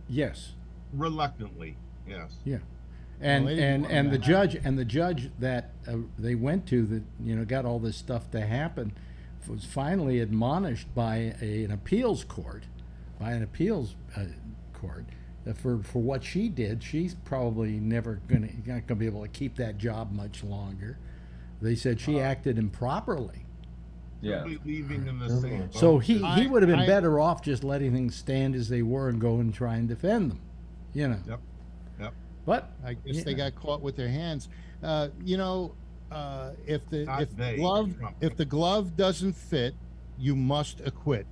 Yes. reluctantly, yes. Yeah. And they didn't want the that. judge that they went to that got all this stuff to happen was finally admonished by an appeals court, that for what she did. She's probably not gonna be able to keep that job much longer. They said she acted improperly. Yeah. They'll be leaving in the same boat. So he would have been I- better off just letting things stand as they were and go and try and defend them. Yep. But I guess they got caught with their hands. If Not they, Trump. the glove doesn't fit, you must acquit.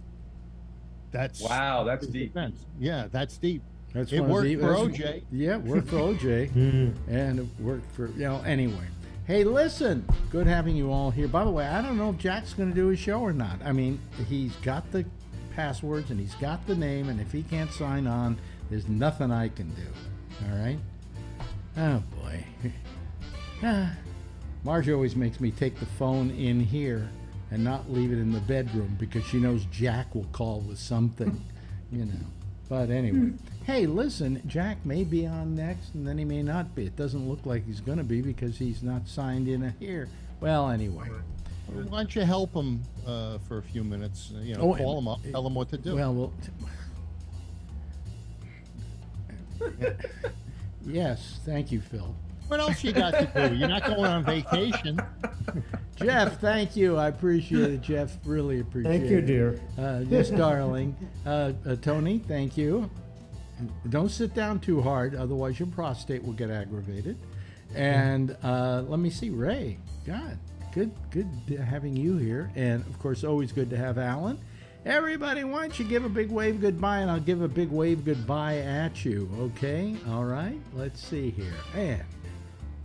That's Wow, that's his deep. defense. Yeah, that's deep. That's It one of worked the- for that's- OJ. Yeah, it worked for OJ, and it worked for Anyway, hey, listen, good having you all here. By the way, I don't know if Jack's going to do his show or not. I mean, he's got the passwords and he's got the name, and if he can't sign on, there's nothing I can do. All right. Oh boy. Marge always makes me take the phone in here and not leave it in the bedroom because she knows Jack will call with something, But anyway, hey, listen, Jack may be on next, and then he may not be. It doesn't look like he's going to be because he's not signed in here. Well, anyway. Why don't you help him for a few minutes? Oh, Call him up, tell him what to do. Well, yes, thank you, Phil. What else you got to do? You're not going on vacation. Jeff, thank you. I appreciate it, Jeff. Really appreciate it. Thank you, dear. Yes, darling. Tony, thank you. Don't sit down too hard, otherwise your prostate will get aggravated. And let me see, Ray. God, good having you here. And of course, always good to have Alan. Everybody, why don't you give a big wave goodbye, and I'll give a big wave goodbye at you, okay? All right, let's see here. And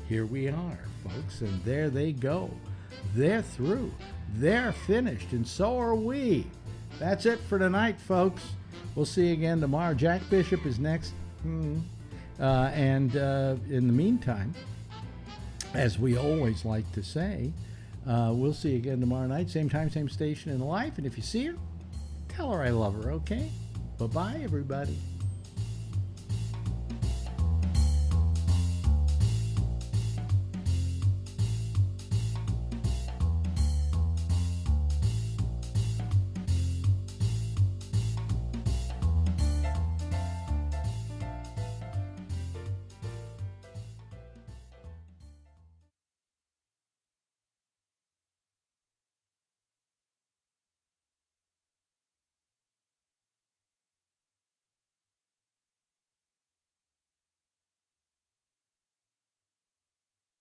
here we are, folks, and there they go. They're through. They're finished, and so are we. That's it for tonight, folks. We'll see you again tomorrow. Jack Bishop is next. And in the meantime, as we always like to say, we'll see you again tomorrow night, same time, same station in life. And if you see her, tell her I love her, okay? Bye-bye, everybody.